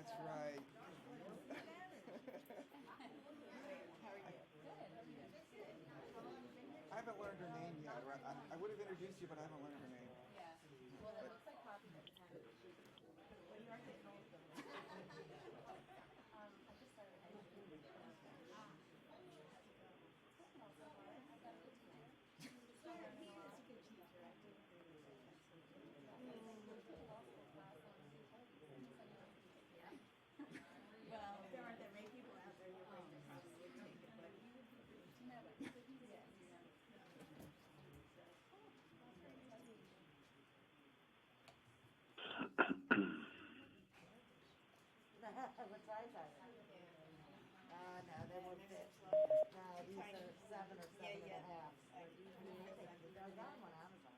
That's right. I haven't learned her name yet. I would have introduced you, but I haven't learned her name. Well, there aren't that many people out there, you're right, that probably would take it, but what's I say? No, they won't fit. No, these are 7 or 7.5. I got them on Amazon.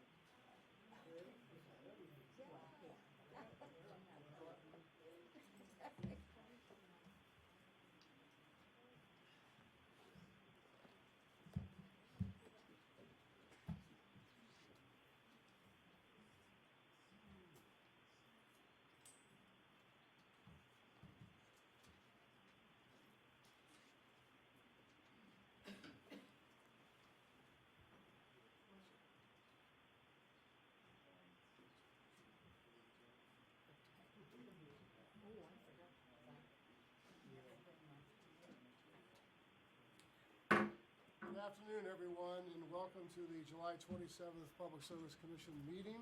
Good afternoon, everyone, and welcome to the July 27th Public Service Commission meeting.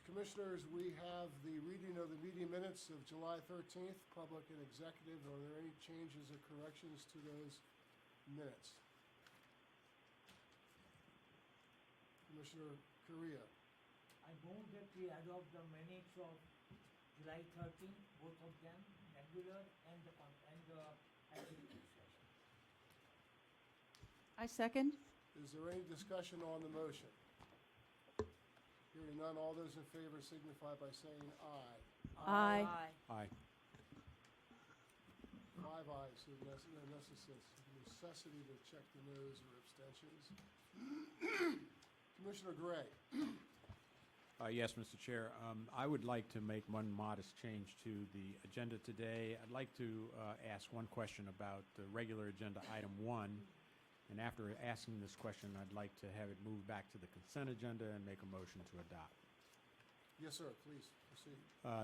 Commissioners, we have the reading of the meeting minutes of July 13th, public and executive. Are there any changes or corrections to those minutes? Commissioner Correa. I move that we adopt the minutes of July 13, both of them, regular and the activity session. I second. Is there any discussion on the motion? Hearing none, all those in favor signify by saying aye. Aye. Aye. 5 ayes, so there's no necessity to check the nose or abstentions. Commissioner Gray. Yes, Mr. Chair. I would like to make one modest change to the agenda today. I'd like to ask one question about the regular agenda item 1. And after asking this question, I'd like to have it moved back to the consent agenda and make a motion to adopt. Yes, sir, please proceed.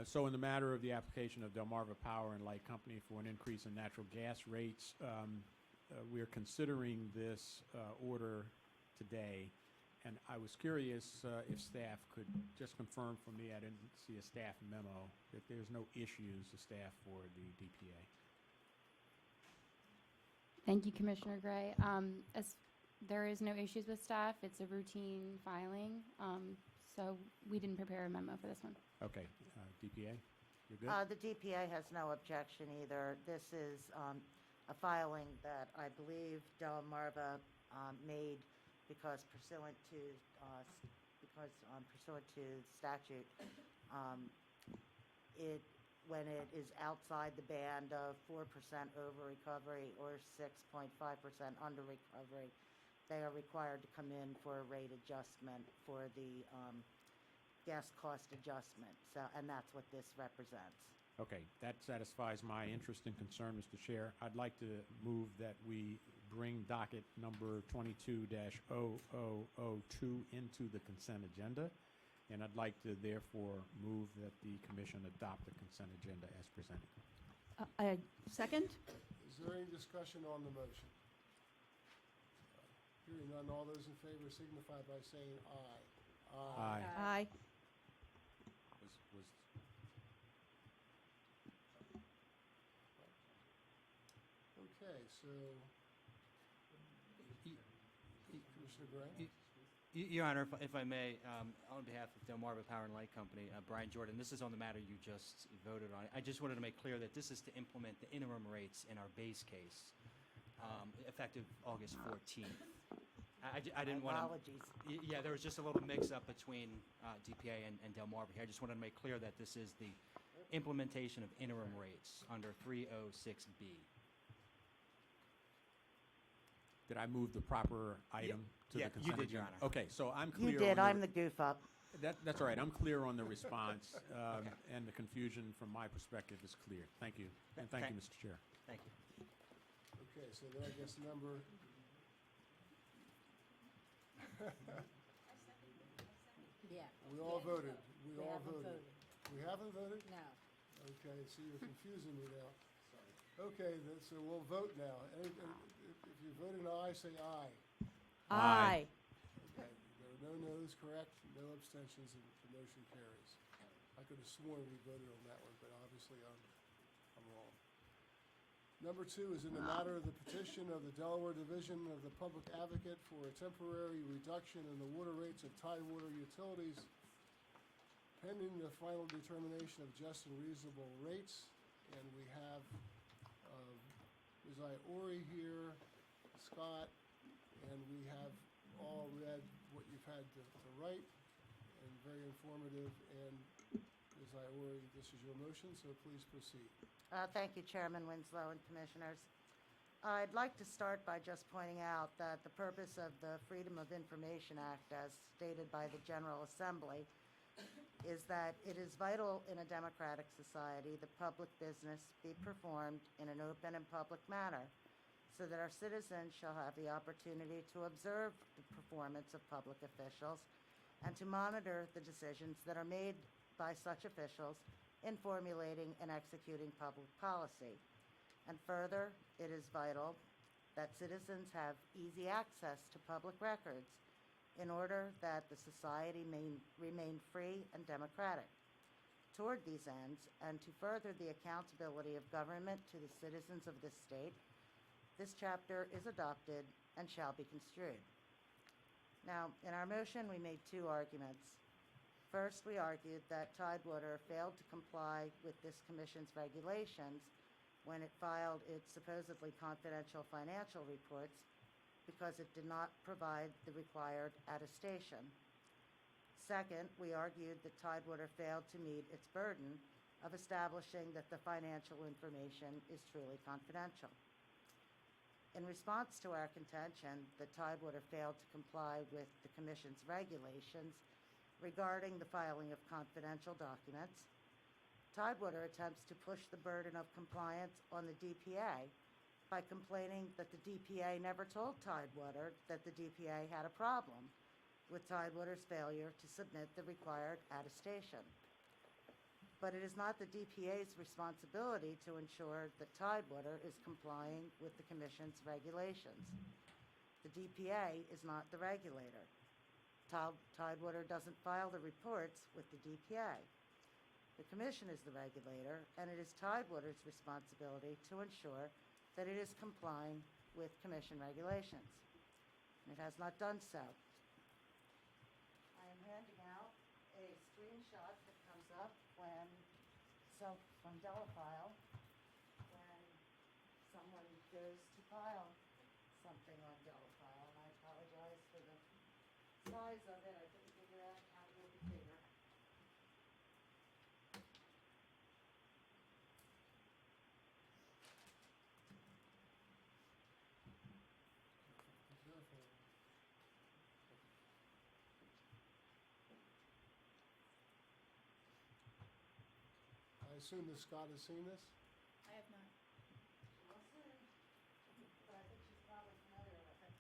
So in the matter of the application of Delmarva Power and Light Company for an increase in natural gas rates, we're considering this order today. And I was curious if staff could just confirm for me, I didn't see a staff memo, that there's no issues to staff for the DPA. Thank you, Commissioner Gray. As there is no issues with staff, it's a routine filing, so we didn't prepare a memo for this one. Okay, DPA, you're good? The DPA has no objection either. This is a filing that I believe Delmarva made because pursuant to statute, when it is outside the band of 4% over recovery or 6.5% under recovery, they are required to come in for a rate adjustment for the gas cost adjustment. So, and that's what this represents. Okay, that satisfies my interest and concern, Mr. Chair. I'd like to move that we bring docket number 22-0002 into the consent agenda. And I'd like to therefore move that the commission adopt the consent agenda as presented. I second. Is there any discussion on the motion? Hearing none, all those in favor signify by saying aye. Aye. Aye. Was Okay, so, Commissioner Gray? Your Honor, if I may, on behalf of Delmarva Power and Light Company, Brian Jordan, this is on the matter you just voted on. I just wanted to make clear that this is to implement the interim rates in our base case, effective August 14th. I didn't want to... Apologies. Yeah, there was just a little mix-up between DPA and Delmarva here. I just wanted to make clear that this is the implementation of interim rates under 306B. Did I move the proper item to the consent agenda? you did, Your Honor. Okay, so I'm clear. You did, I'm the goof up. That's all right. I'm clear on the response, and the confusion from my perspective is clear. Thank you. And thank you, Mr. Chair. Thank you. Okay, so then I guess number, Yeah. we all voted. We We all haven't voted. voted. We haven't voted? No. Okay, so you're confusing me now. Okay, so we'll vote now. If you're voting aye, say aye. Aye. Okay, there are no noes, correct? No abstentions, and the motion carries. I could have sworn we voted on that one, but obviously I'm wrong. Number 2 is in the matter of the petition of the Delaware Division of the Public Advocate for a temporary reduction in the water rates of Tidewater Utilities pending the final determination of just and reasonable rates. And we have Ms. Iori here, Scott, and we have all read what you've had to write, and very informative. And Ms. Iori, this is your motion, so please proceed. Thank you, Chairman Winslow and Commissioners. I'd like to start by just pointing out that the purpose of the Freedom of Information Act, as stated by the General Assembly, is that it is vital in a democratic society that public business be performed in an open and public manner, so that our citizens shall have the opportunity to observe the performance of public officials and to monitor the decisions that are made by such officials in formulating and executing public policy. And further, it is vital that citizens have easy access to public records in order that the society may remain free and democratic. Toward these ends, and to further the accountability of government to the citizens of this state, this chapter is adopted and shall be construed. Now, in our motion, we made 2 arguments. First, we argued that Tidewater failed to comply with this commission's regulations when it filed its supposedly confidential financial reports because it did not provide the required attestation. Second, we argued that Tidewater failed to meet its burden of establishing that the financial information is truly confidential. In response to our contention that Tidewater failed to comply with the Commission's regulations regarding the filing of confidential documents, Tidewater attempts to push the burden of compliance on the DPA by complaining that the DPA never told Tidewater that the DPA had a problem with Tidewater's failure to submit the required attestation. But it is not the DPA's responsibility to ensure that Tidewater is complying with the Commission's regulations. The DPA is not the regulator. Tidewater doesn't file the reports with the DPA. The Commission is the regulator, and it is Tidewater's responsibility to ensure that it is complying with Commission regulations. And it has not done so. I am handing out a screenshot that comes up from Delafile, when someone goes to file something on Delafile. And I apologize for the size of it. I couldn't figure out how to make it bigger. Be careful. I assume that Scott has seen this? I have not. We'll see. But I think she's probably familiar with it.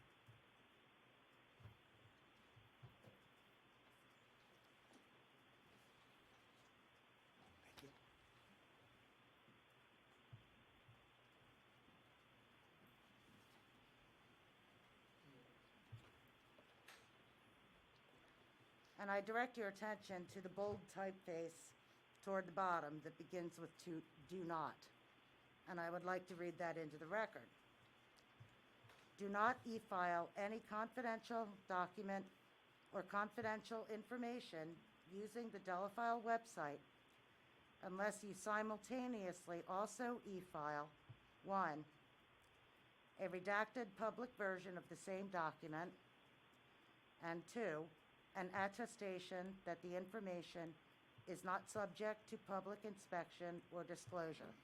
Thank you. And I direct your attention to the bold typeface toward the bottom that begins with "do not." And I would like to read that into the record. Do not e-file any confidential document or confidential information using the Delafile website unless you simultaneously also e-file 1, a redacted public version of the same document, and 2, an attestation that the information is not subject to public inspection or disclosure.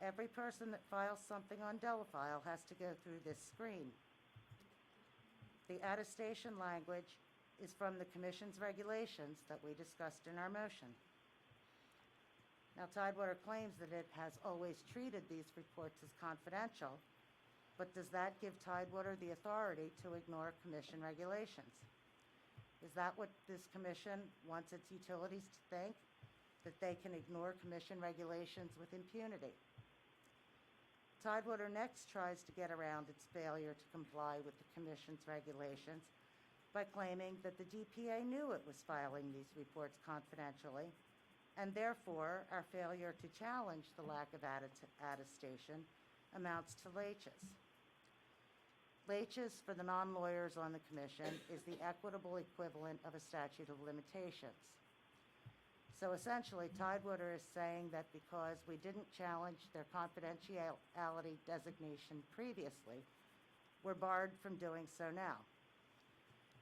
Every person that files something on Delafile has to go through this screen. The attestation language is from the Commission's regulations that we discussed in our motion. Now, Tidewater claims that it has always treated these reports as confidential, but does that give Tidewater the authority to ignore Commission regulations? Is that what this Commission wants its utilities to think? That they can ignore Commission regulations with impunity? Tidewater next tries to get around its failure to comply with the Commission's regulations by claiming that the DPA knew it was filing these reports confidentially, and therefore our failure to challenge the lack of attestation amounts to laches. Laches, for the non-lawyers on the Commission, is the equitable equivalent of a statute of limitations. So essentially, Tidewater is saying that because we didn't challenge their confidentiality designation previously, we're barred from doing so now.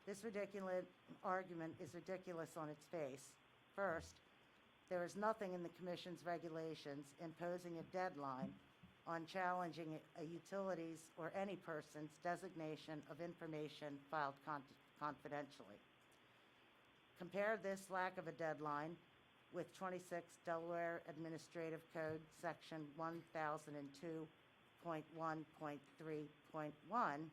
This ridiculous argument is ridiculous on its face. First, there is nothing in the Commission's regulations imposing a deadline on challenging a utility's or any person's designation of information filed confidentially. Compare this lack of a deadline with 26 Delaware Administrative Code Section 1002.1.3.1,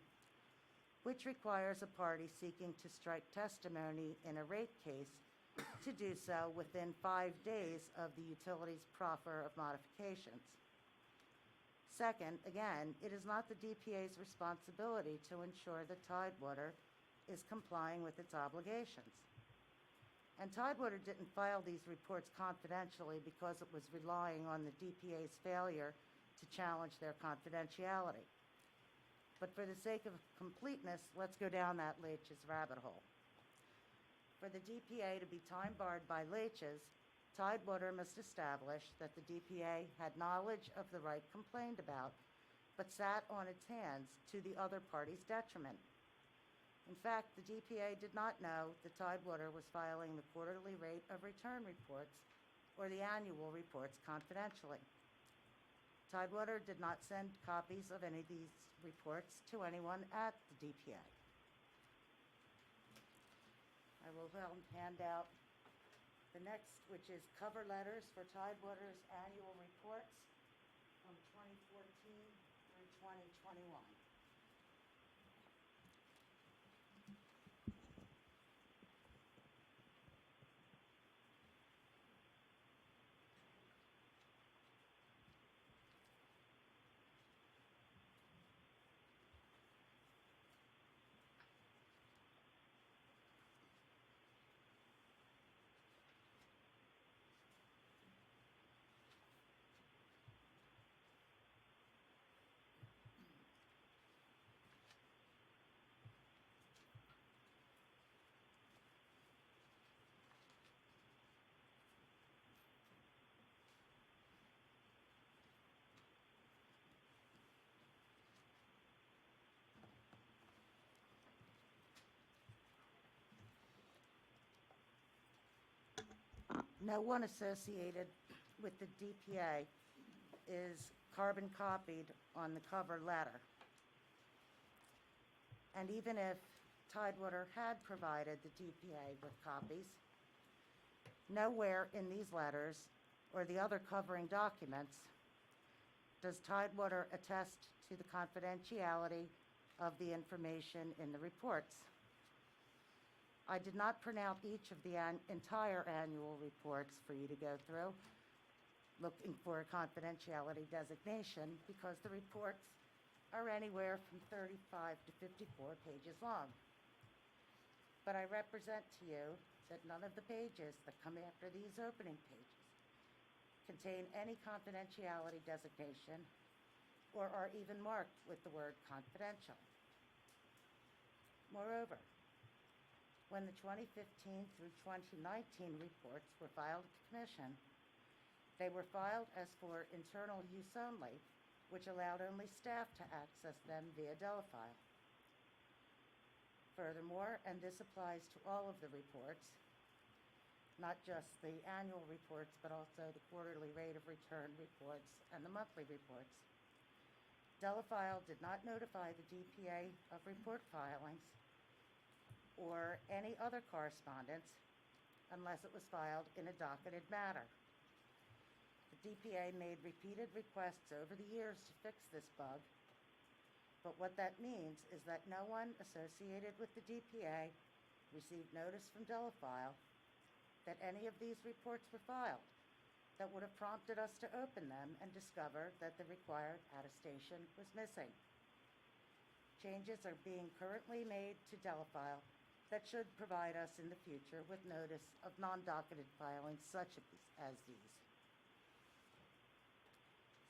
which requires a party seeking to strike testimony in a rate case to do so within 5 days of the utility's proffer of modifications. Second, again, it is not the DPA's responsibility to ensure that Tidewater is complying with its obligations. And Tidewater didn't file these reports confidentially because it was relying on the DPA's failure to challenge their confidentiality. But for the sake of completeness, let's go down that laches rabbit hole. For the DPA to be time-barred by laches, Tidewater must establish that the DPA had knowledge of the right complained about, but sat on its hands to the other party's detriment. In fact, the DPA did not know that Tidewater was filing the quarterly rate of return reports or the annual reports confidentially. Tidewater did not send copies of any of these reports to anyone at the DPA. I will hand out the next, which is cover letters for Tidewater's annual reports from 2014 through 2021. No one associated with the DPA is carbon copied on the cover letter. And even if Tidewater had provided the DPA with copies, nowhere in these letters or the other covering documents does Tidewater attest to the confidentiality of the information in the reports. I did not print out each of the entire annual reports for you to go through, looking for a confidentiality designation, because the reports are anywhere from 35 to 54 pages long. But I represent to you that none of the pages that come after these opening pages contain any confidentiality designation or are even marked with the word confidential. Moreover, when the 2015 through 2019 reports were filed at the Commission, they were filed as for internal use only, which allowed only staff to access them via Delafile. Furthermore, and this applies to all of the reports, not just the annual reports, but also the quarterly rate of return reports and the monthly reports, Delafile did not notify the DPA of report filings or any other correspondence unless it was filed in a docketed matter. The DPA made repeated requests over the years to fix this bug, but what that means is that no one associated with the DPA received notice from Delafile that any of these reports were filed that would have prompted us to open them and discover that the required attestation was missing. Changes are being currently made to Delafile that should provide us in the future with notice of non-docketed filings such as these.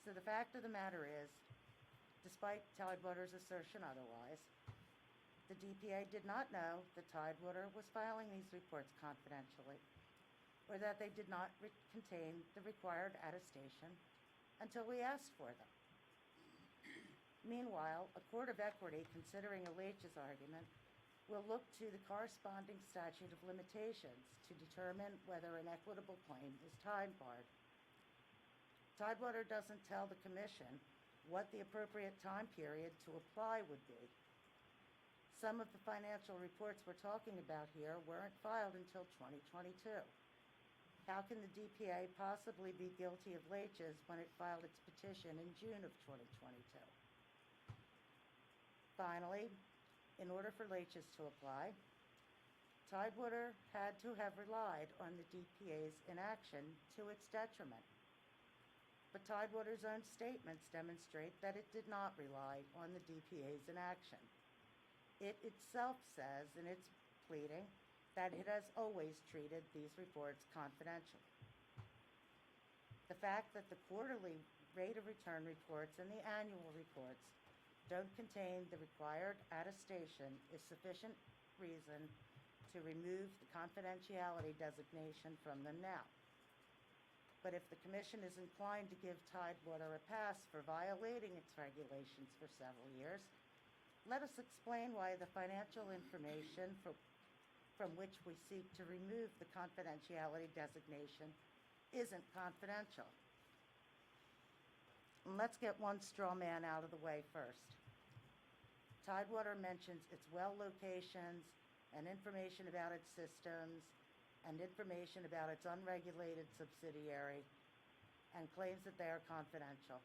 So the fact of the matter is, despite Tidewater's assertion otherwise, the DPA did not know that Tidewater was filing these reports confidentially, or that they did not contain the required attestation until we asked for them. Meanwhile, a court of equity considering Alage's argument will look to the corresponding statute of limitations to determine whether an equitable claim is time-barred. Tidewater doesn't tell the Commission what the appropriate time period to apply would be. Some of the financial reports we're talking about here weren't filed until 2022. How can the DPA possibly be guilty of laches when it filed its petition in June of 2022? Finally, in order for laches to apply, Tidewater had to have relied on the DPA's inaction to its detriment. But Tidewater's own statements demonstrate that it did not rely on the DPA's inaction. It itself says in its pleading that it has always treated these reports confidentially. The fact that the quarterly rate of return reports and the annual reports don't contain the required attestation is sufficient reason to remove the confidentiality designation from them now. But if the Commission is inclined to give Tidewater a pass for violating its regulations for several years, let us explain why the financial information from which we seek to remove the confidentiality designation isn't confidential. And let's get one straw man out of the way first. Tidewater mentions its well locations and information about its systems and information about its unregulated subsidiary and claims that they are confidential.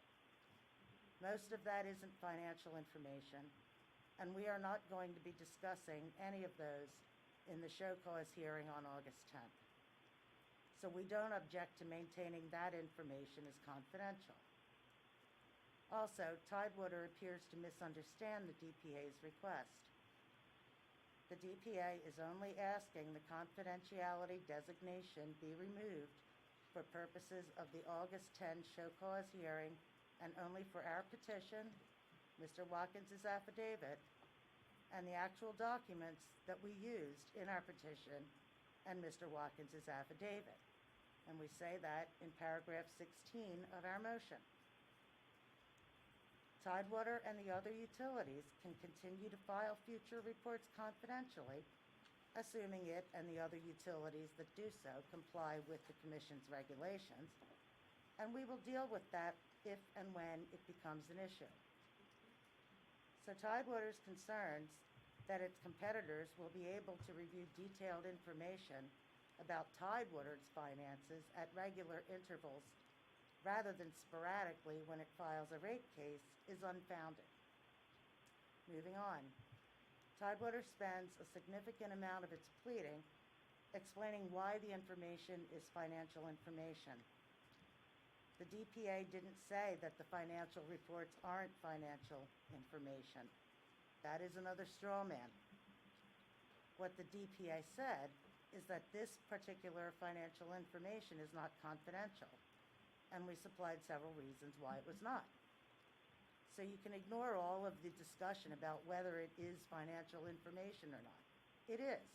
Most of that isn't financial information, and we are not going to be discussing any of those in the show cause hearing on August 10th. So we don't object to maintaining that information as confidential. Also, Tidewater appears to misunderstand the DPA's request. The DPA is only asking the confidentiality designation be removed for purposes of the August 10 show cause hearing and only for our petition, Mr. Watkins' affidavit, and the actual documents that we used in our petition and Mr. Watkins' affidavit. And we say that in paragraph 16 of our motion. Tidewater and the other utilities can continue to file future reports confidentially, assuming it and the other utilities that do so comply with the Commission's regulations, and we will deal with that if and when it becomes an issue. So Tidewater's concerns that its competitors will be able to review detailed information about Tidewater's finances at regular intervals rather than sporadically when it files a rate case is unfounded. Moving on. Tidewater spends a significant amount of its pleading explaining why the information is financial information. The DPA didn't say that the financial reports aren't financial information. That is another straw man. What the DPA said is that this particular financial information is not confidential, and we supplied several reasons why it was not. So you can ignore all of the discussion about whether it is financial information or not. It is.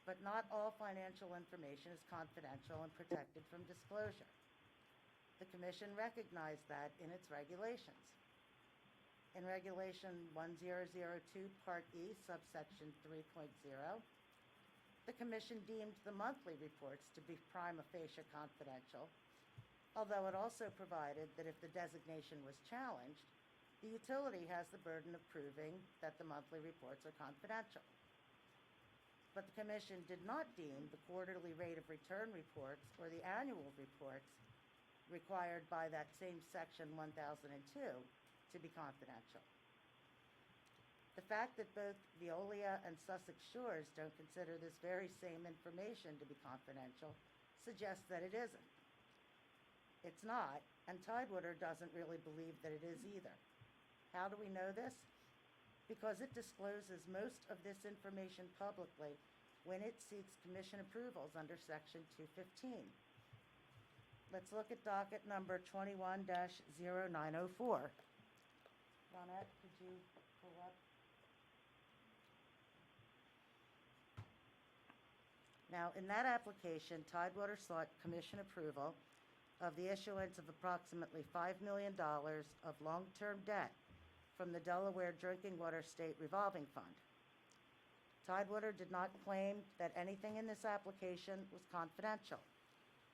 But not all financial information is confidential and protected from disclosure. The Commission recognized that in its regulations. In Regulation 1002, Part E, subsection 3.0, the Commission deemed the monthly reports to be prima facie confidential, although it also provided that if the designation was challenged, the utility has the burden of proving that the monthly reports are confidential. but the Commission did not deem the quarterly rate of return reports or the annual reports required by that same Section 1002 to be confidential. The fact that both Veolia and Sussex Shores don't consider this very same information to be confidential suggests that it isn't. It's not, and Tidewater doesn't really believe that it is either. How do we know this? Because it discloses most of this information publicly when it seeks Commission approvals under Section 215. Let's look at docket number 21-0904. Ronette, could you pull up? Now, in that application, Tidewater sought Commission approval of the issuance of approximately $5 million of long-term debt from the Delaware Drinking Water State Revolving Fund. Tidewater did not claim that anything in this application was confidential.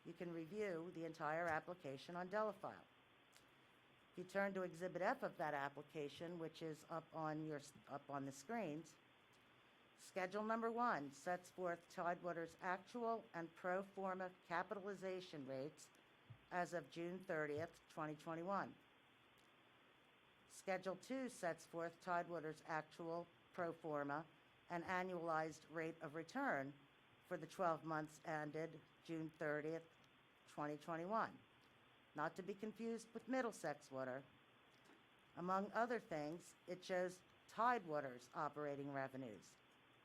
You can review the entire application on Delafile. If you turn to Exhibit F of that application, which is up on the screens, Schedule number 1 sets forth Tidewater's actual and pro forma capitalization rates as of June 30th, 2021. Schedule 2 sets forth Tidewater's actual pro forma and annualized rate of return for the 12 months ended June 30th, 2021, not to be confused with Middlesex Water. Among other things, it shows Tidewater's operating revenues,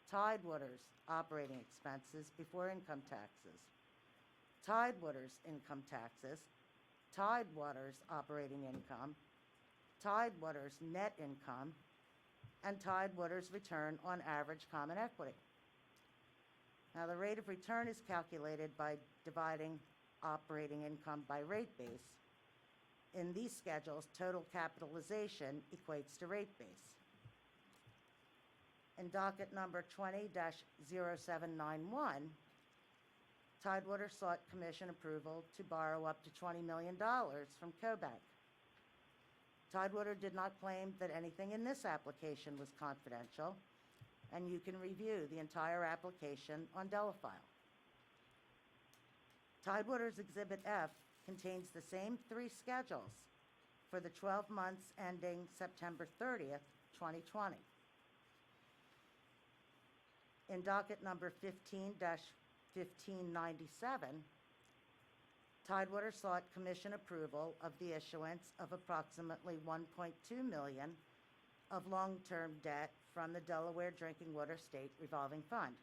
Tidewater's operating expenses before income taxes, Tidewater's income taxes, Tidewater's operating income, Tidewater's net income, and Tidewater's return on average common equity. Now, the rate of return is calculated by dividing operating income by rate base. In these schedules, total capitalization equates to rate base. In docket number 20-0791, Tidewater sought Commission approval to borrow up to $20 million from CoBank. Tidewater did not claim that anything in this application was confidential, and you can review the entire application on Delafile. Tidewater's Exhibit F contains the same 3 schedules for the 12 months ending September 30th, 2020. In docket number 15-1597, Tidewater sought Commission approval of the issuance of approximately $1.2 million of long-term debt from the Delaware Drinking Water State Revolving Fund.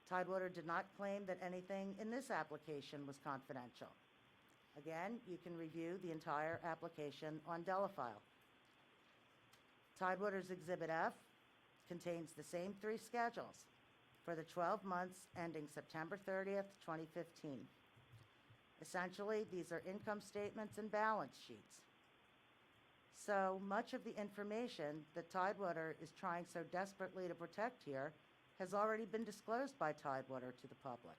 Tidewater did not claim that anything in this application was confidential. Again, you can review the entire application on Delafile. Tidewater's Exhibit F contains the same 3 schedules for the 12 months ending September 30th, 2015. Essentially, these are income statements and balance sheets. So much of the information that Tidewater is trying so desperately to protect here has already been disclosed by Tidewater to the public.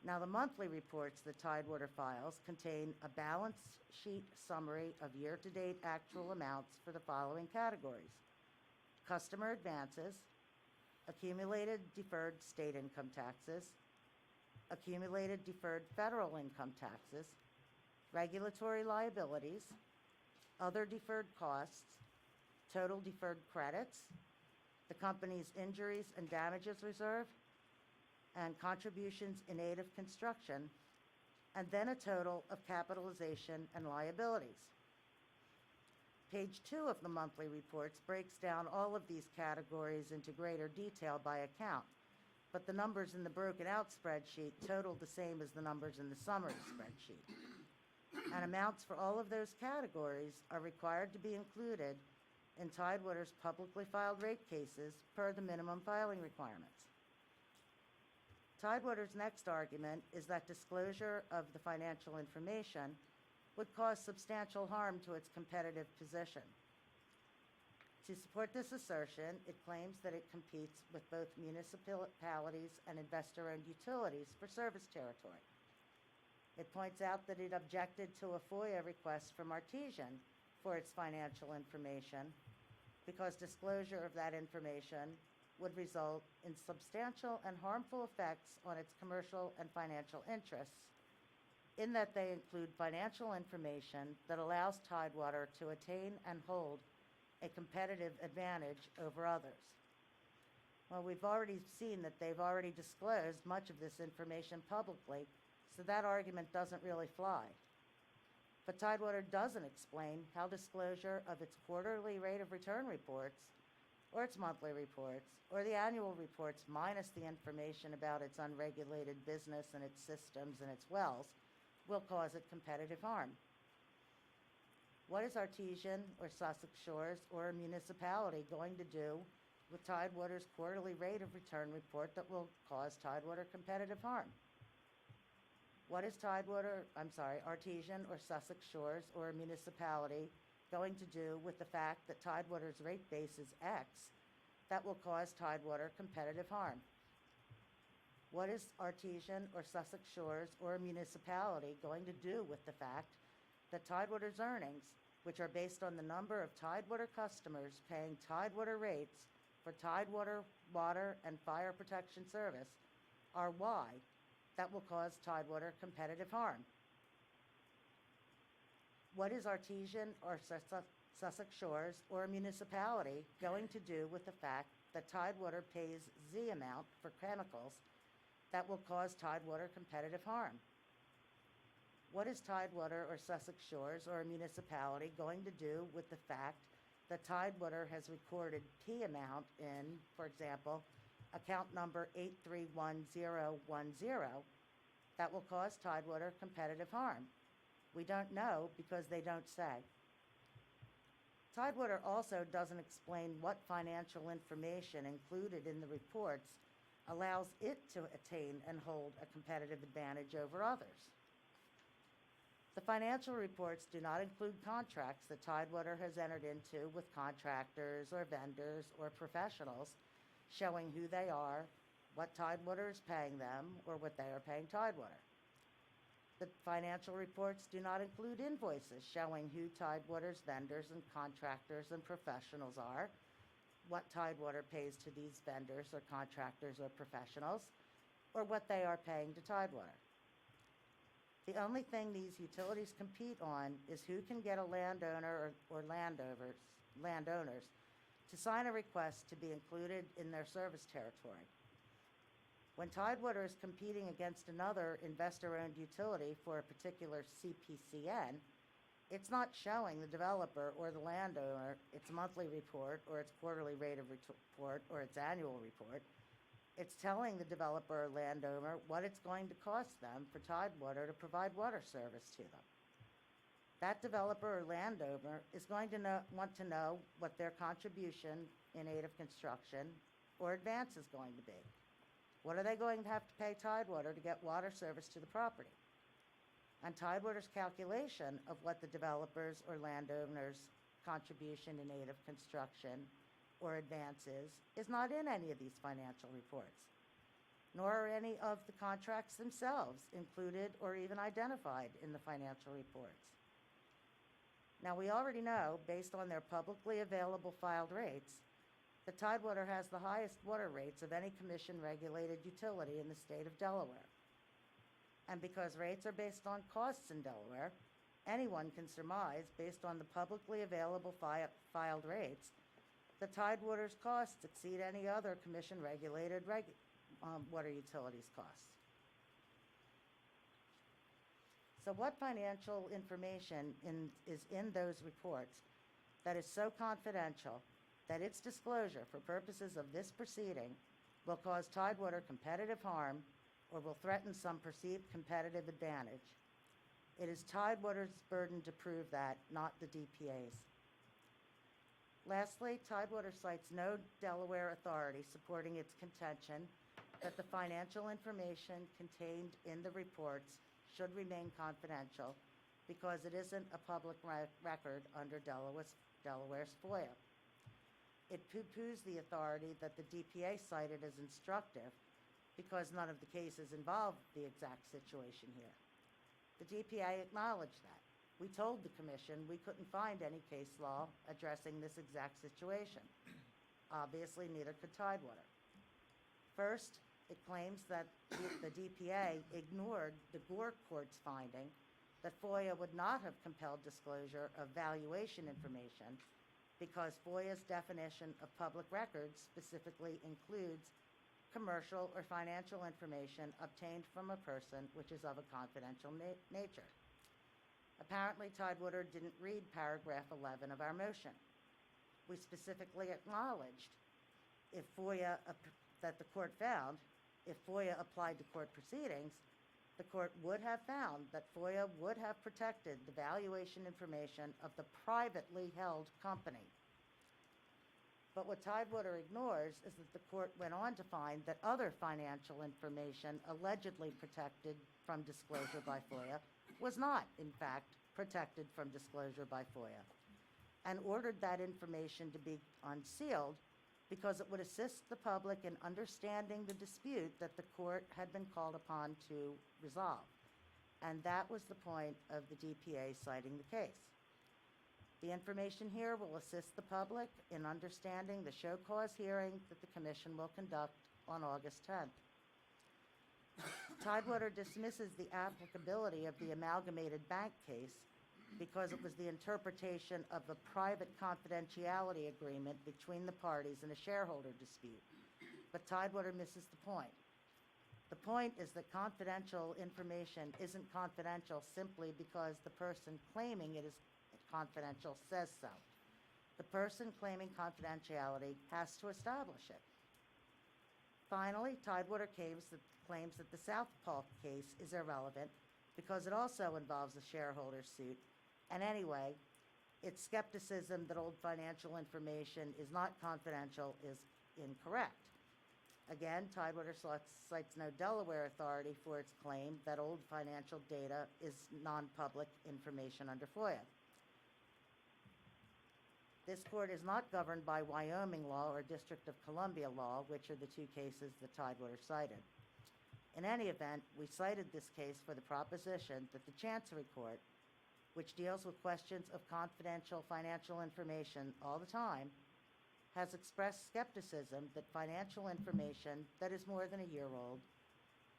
Now, the monthly reports that Tidewater files contain a balance sheet summary of year-to-date actual amounts for the following categories: customer advances, accumulated deferred state income taxes, accumulated deferred federal income taxes, regulatory liabilities, other deferred costs, total deferred credits, the company's injuries and damages reserve, and contributions in aid of construction, and then a total of capitalization and liabilities. Page 2 of the monthly reports breaks down all of these categories into greater detail by account, but the numbers in the broken out spreadsheet total the same as the numbers in the summary spreadsheet. And amounts for all of those categories are required to be included in Tidewater's publicly filed rate cases per the minimum filing requirements. Tidewater's next argument is that disclosure of the financial information would cause substantial harm to its competitive position. To support this assertion, it claims that it competes with both municipalities and investor-owned utilities for service territory. It points out that it objected to a FOIA request from Artesian for its financial information because disclosure of that information would result in substantial and harmful effects on its commercial and financial interests, in that they include financial information that allows Tidewater to attain and hold a competitive advantage over others. Well, we've already seen that they've already disclosed much of this information publicly, so that argument doesn't really fly. But Tidewater doesn't explain how disclosure of its quarterly rate of return reports, or its monthly reports, or the annual reports minus the information about its unregulated business and its systems and its wells, will cause it competitive harm. What is Artesian or Sussex Shores or a municipality going to do with Tidewater's quarterly rate of return report that will cause Tidewater competitive harm? What is Artesian or Sussex Shores or a municipality going to do with the fact that Tidewater's rate base is X that will cause Tidewater competitive harm? What is Artesian or Sussex Shores or a municipality going to do with the fact that Tidewater's earnings, which are based on the number of Tidewater customers paying Tidewater rates for Tidewater water and fire protection service, are Y that will cause Tidewater competitive harm? What is Artesian or Sussex Shores or a municipality going to do with the fact that Tidewater pays Z amount for chemicals that will cause Tidewater competitive harm? What is Tidewater or Sussex Shores or a municipality going to do with the fact that Tidewater has recorded P amount in, for example, account number 831010, that will cause Tidewater competitive harm? We don't know because they don't say. Tidewater also doesn't explain what financial information included in the reports allows it to attain and hold a competitive advantage over others. The financial reports do not include contracts that Tidewater has entered into with contractors or vendors or professionals showing who they are, what Tidewater is paying them, or what they are paying Tidewater. The financial reports do not include invoices showing who Tidewater's vendors and contractors and professionals are, what Tidewater pays to these vendors or contractors or professionals, or what they are paying to Tidewater. The only thing these utilities compete on is who can get a landowner or landowners to sign a request to be included in their service territory. When Tidewater is competing against another investor-owned utility for a particular CPCN, it's not showing the developer or the landowner its monthly report or its quarterly rate of report or its annual report. It's telling the developer or landowner what it's going to cost them for Tidewater to provide water service to them. That developer or landowner is going to want to know what their contribution in aid of construction or advance is going to be. What are they going to have to pay Tidewater to get water service to the property? And Tidewater's calculation of what the developers or landowners' contribution in aid of construction or advances is not in any of these financial reports, nor are any of the contracts themselves included or even identified in the financial reports. Now, we already know, based on their publicly available filed rates, that Tidewater has the highest water rates of any commission-regulated utility in the state of Delaware. And because rates are based on costs in Delaware, anyone can surmise, based on the publicly available filed rates, that Tidewater's costs exceed any other commission-regulated water utilities costs. So what financial information is in those reports that is so confidential that its disclosure for purposes of this proceeding will cause Tidewater competitive harm or will threaten some perceived competitive advantage? It is Tidewater's burden to prove that, not the DPA's. Lastly, Tidewater cites no Delaware authority supporting its contention that the financial information contained in the reports should remain confidential because it isn't a public record under Delaware's FOIA. It poo-poos the authority that the DPA cited as instructive because none of the cases involve the exact situation here. The DPA acknowledged that. We told the Commission we couldn't find any case law addressing this exact situation. Obviously, neither could Tidewater. First, it claims that the DPA ignored the Gore Court's finding that FOIA would not have compelled disclosure of valuation information because FOIA's definition of public records specifically includes commercial or financial information obtained from a person which is of a confidential nature. Apparently, Tidewater didn't read paragraph 11 of our motion. We specifically acknowledged if FOIA, that the court found, if FOIA applied to court proceedings, the court would have found that FOIA would have protected the valuation information of the privately held company. But what Tidewater ignores is that the court went on to find that other financial information allegedly protected from disclosure by FOIA was not, in fact, protected from disclosure by FOIA, and ordered that information to be unsealed because it would assist the public in understanding the dispute that the court had been called upon to resolve. And that was the point of the DPA citing the case. The information here will assist the public in understanding the show cause hearing that the Commission will conduct on August 10th. Tidewater dismisses the applicability of the amalgamated bank case because it was the interpretation of a private confidentiality agreement between the parties in a shareholder dispute. But Tidewater misses the point. The point is that confidential information isn't confidential simply because the person claiming it is confidential says so. The person claiming confidentiality has to establish it. Finally, Tidewater claims that the South Polk case is irrelevant because it also involves a shareholder suit. And anyway, its skepticism that old financial information is not confidential is incorrect. Again, Tidewater cites no Delaware authority for its claim that old financial data is non-public information under FOIA. This court is not governed by Wyoming law or District of Columbia law, which are the two cases that Tidewater cited. In any event, we cited this case for the proposition that the Chancery Court, which deals with questions of confidential financial information all the time, has expressed skepticism that financial information that is more than a year old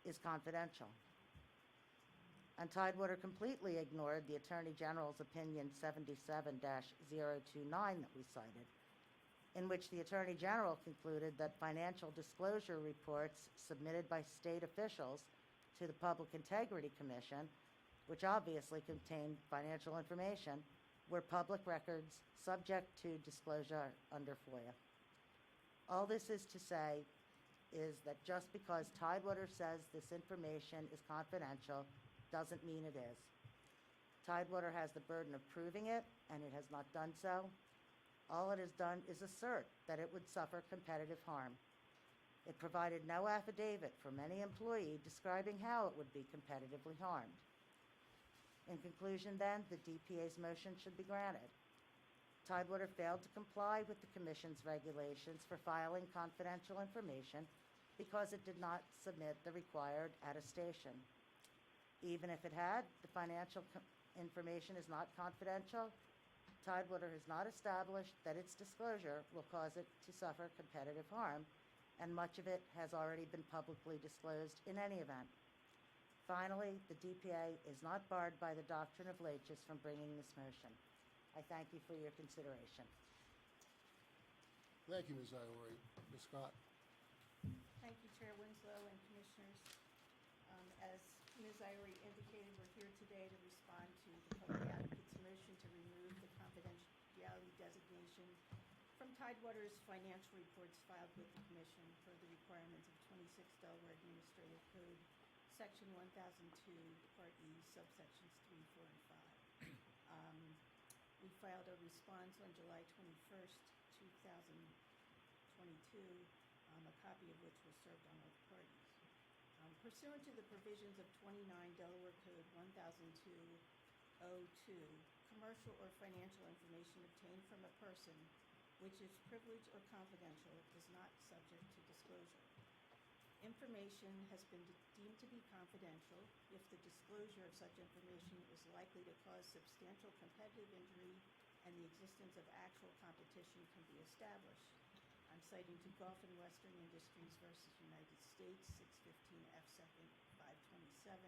is confidential. And Tidewater completely ignored the Attorney General's opinion 77-029 that we cited, in which the Attorney General concluded that financial disclosure reports submitted by state officials to the Public Integrity Commission, which obviously contained financial information, were public records subject to disclosure under FOIA. All this is to say is that just because Tidewater says this information is confidential doesn't mean it is. Tidewater has the burden of proving it, and it has not done so. All it has done is assert that it would suffer competitive harm. It provided no affidavit from any employee describing how it would be competitively harmed. In conclusion, then, the DPA's motion should be granted. Tidewater failed to comply with the Commission's regulations for filing confidential information because it did not submit the required attestation. Even if it had, the financial information is not confidential. Tidewater has not established that its disclosure will cause it to suffer competitive harm, and much of it has already been publicly disclosed in any event. Finally, the DPA is not barred by the doctrine of laches from bringing this motion. I thank you for your consideration. Thank you, Ms. Iori. Ms. Scott? Thank you, Chair Winslow and Commissioners. As Ms. Iori indicated, we're here today to respond to the Public Advocate's motion to remove the confidentiality designation from Tidewater's financial reports filed with the Commission per the requirements of 26 Delaware Administrative Code, Section 1002, Part E, subsections 3, 4, and 5. We filed a response on July 21st, 2022, a copy of which was served on all parties. Pursuant to the provisions of 29 Delaware Code 1002-02, commercial or financial information obtained from a person which is privileged or confidential is not subject to disclosure. Information has been deemed to be confidential if the disclosure of such information is likely to cause substantial competitive injury and the existence of actual competition can be established. I'm citing to Gulf and Western Industries versus United States, 615 F. 2nd, 527,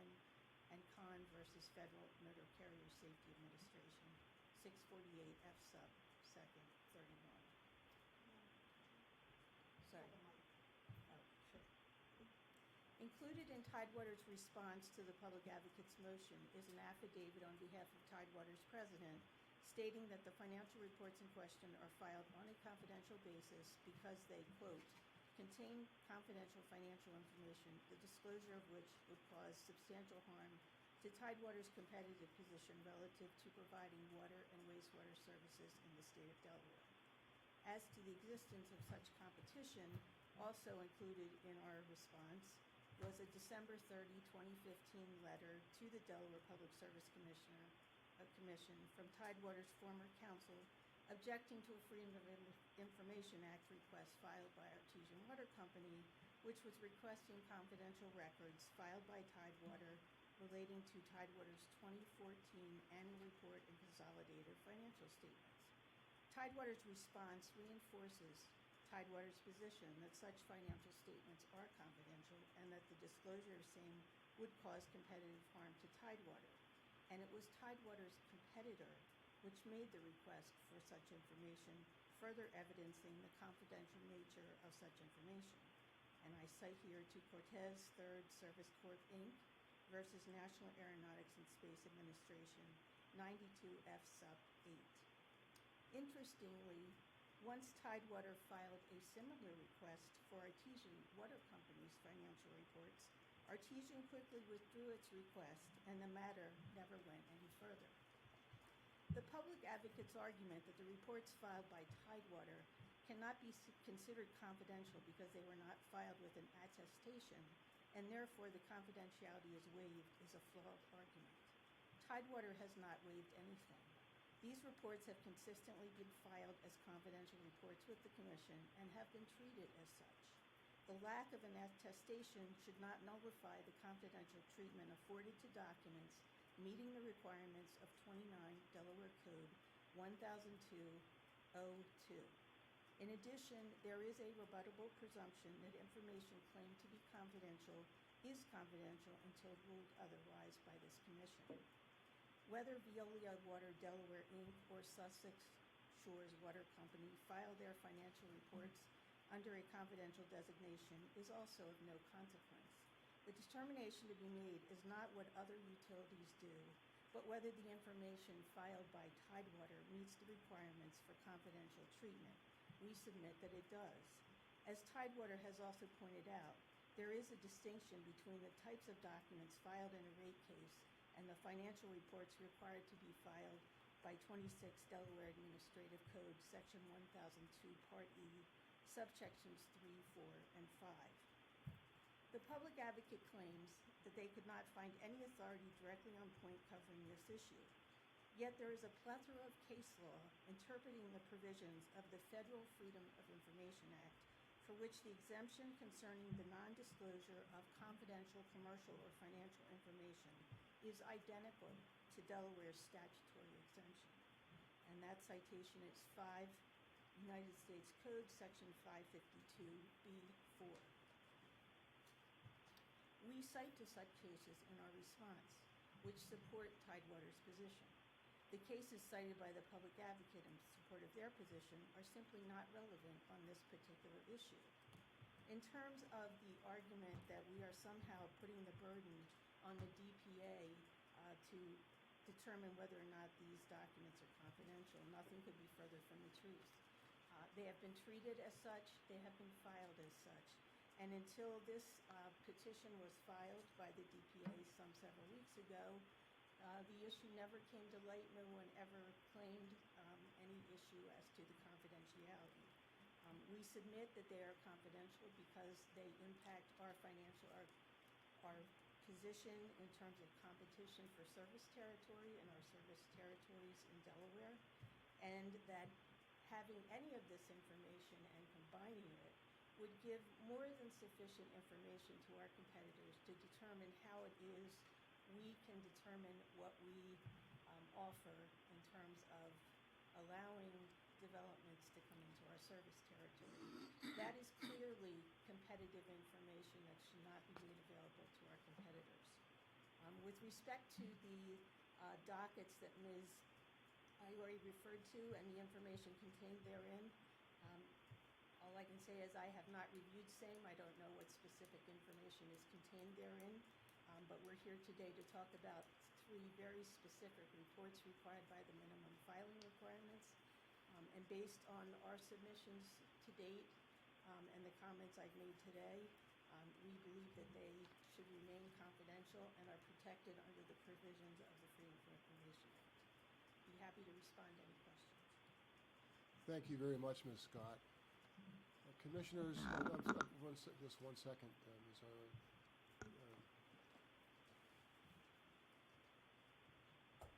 and Khan versus Federal Motor Carrier Safety Administration, 648 F. sub 2nd, 31. Sorry. Oh, sure. Included in Tidewater's response to the Public Advocate's motion is an affidavit on behalf of Tidewater's president stating that the financial reports in question are filed on a confidential basis because they, quote, contain confidential financial information, the disclosure of which would cause substantial harm to Tidewater's competitive position relative to providing water and wastewater services in the state of Delaware. As to the existence of such competition, also included in our response was a December 30, 2015 letter to the Delaware Public Service Commission from Tidewater's former counsel objecting to a Freedom of Information Act request filed by Artesian Water Company, which was requesting confidential records filed by Tidewater relating to Tidewater's 2014 annual report and consolidated financial statements. Tidewater's response reinforces Tidewater's position that such financial statements are confidential and that the disclosure of same would cause competitive harm to Tidewater. And it was Tidewater's competitor which made the request for such information, further evidencing the confidential nature of such information. And I cite here to Cortez Third Service Corp. Inc. versus National Aeronautics and Space Administration, 92 F. sub 8. Interestingly, once Tidewater filed a similar request for Artesian Water Company's financial reports, Artesian quickly withdrew its request, and the matter never went any further. The public advocate's argument that the reports filed by Tidewater cannot be considered confidential because they were not filed with an attestation, and therefore the confidentiality is waived, is a flawed argument. Tidewater has not waived anything. These reports have consistently been filed as confidential reports with the Commission and have been treated as such. The lack of an attestation should not nullify the confidential treatment afforded to documents meeting the requirements of 29 Delaware Code 1002-02. In addition, there is a rebuttable presumption that information claimed to be confidential is confidential until ruled otherwise by this Commission. Whether Veolia Water Delaware Inc. or Sussex Shores Water Company file their financial reports under a confidential designation is also of no consequence. The determination to be made is not what other utilities do, but whether the information filed by Tidewater meets the requirements for confidential treatment. We submit that it does. As Tidewater has also pointed out, there is a distinction between the types of documents filed in a rate case and the financial reports required to be filed by 26 Delaware Administrative Code, Section 1002, Part E, subsections 3, 4, and 5. The public advocate claims that they could not find any authority directly on point covering this issue. Yet there is a plethora of case law interpreting the provisions of the Federal Freedom of Information Act for which the exemption concerning the non-disclosure of confidential commercial or financial information is identical to Delaware's statutory exemption. And that citation is 5 United States Code, Section 552B4. We cite to such cases in our response, which support Tidewater's position. The cases cited by the public advocate in support of their position are simply not relevant on this particular issue. In terms of the argument that we are somehow putting the burden on the DPA to determine whether or not these documents are confidential, nothing could be further from the truth. They have been treated as such, they have been filed as such, and until this petition was filed by the DPA some several weeks ago, the issue never came to light. No one ever claimed any issue as to the confidentiality. We submit that they are confidential because they impact our position in terms of competition for service territory and our service territories in Delaware, and that having any of this information and combining it would give more than sufficient information to our competitors to determine how it is we can determine what we offer in terms of allowing developments to come into our service territory. That is clearly competitive information that should not be made available to our competitors. With respect to the dockets that Ms. Iori referred to and the information contained therein, all I can say is I have not reviewed same. I don't know what specific information is contained therein, but we're here today to talk about 3 very specific reports required by the minimum filing requirements. And based on our submissions to date and the comments I've made today, we believe that they should remain confidential and are protected under the provisions of the Freedom of Information Act. Be happy to respond to any questions. Thank you very much, Ms. Scott. Commissioners, just 1 second, Ms. Irie.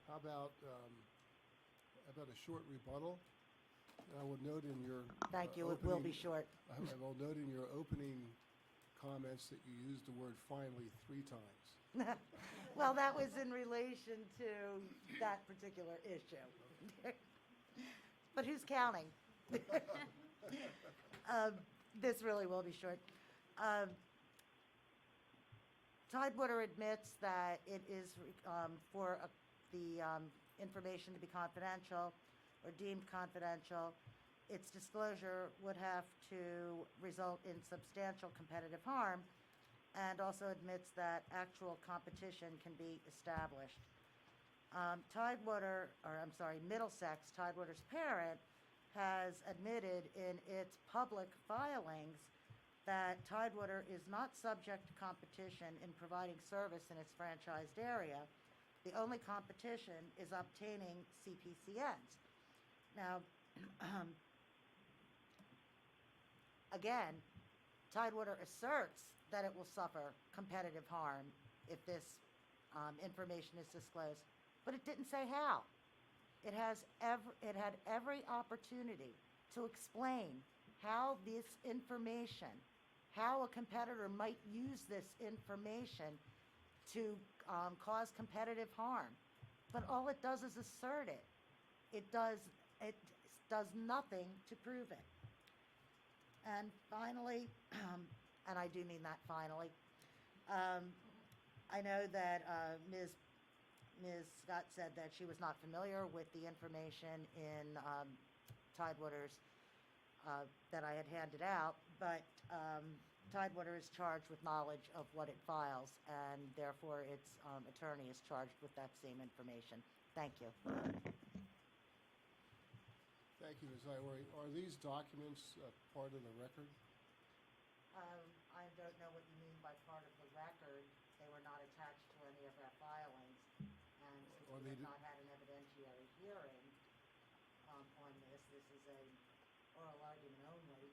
How about a short rebuttal? I would note in your Thank you, it will be opening- short. I will note in your opening comments that you used the word finally 3 times. Well, that was in relation to that particular issue. But who's counting? This really will be short. Tidewater admits that it is for the information to be confidential or deemed confidential. Its disclosure would have to result in substantial competitive harm, and also admits that actual competition can be established. Middlesex, Tidewater's parent, has admitted in its public filings that Tidewater is not subject to competition in providing service in its franchised area. The only competition is obtaining CPCNs. Now, again, Tidewater asserts that it will suffer competitive harm if this information is disclosed, but it didn't say how. It had every opportunity to explain how this information, how a competitor might use this information to cause competitive harm. But all it does is assert it. It does nothing to prove it. And finally, and I do mean that finally, I know that Ms. Scott said that she was not familiar with the information in Tidewater's that I had handed out, but Tidewater is charged with knowledge of what it files, and therefore its attorney is charged with that same information. Thank you. Thank you, Ms. Iori. Are these documents part of the record? I don't know what you mean by part of the record. They were not attached to any of our filings, and since Or we they have did- not had an evidentiary hearing on this is a oral argument only.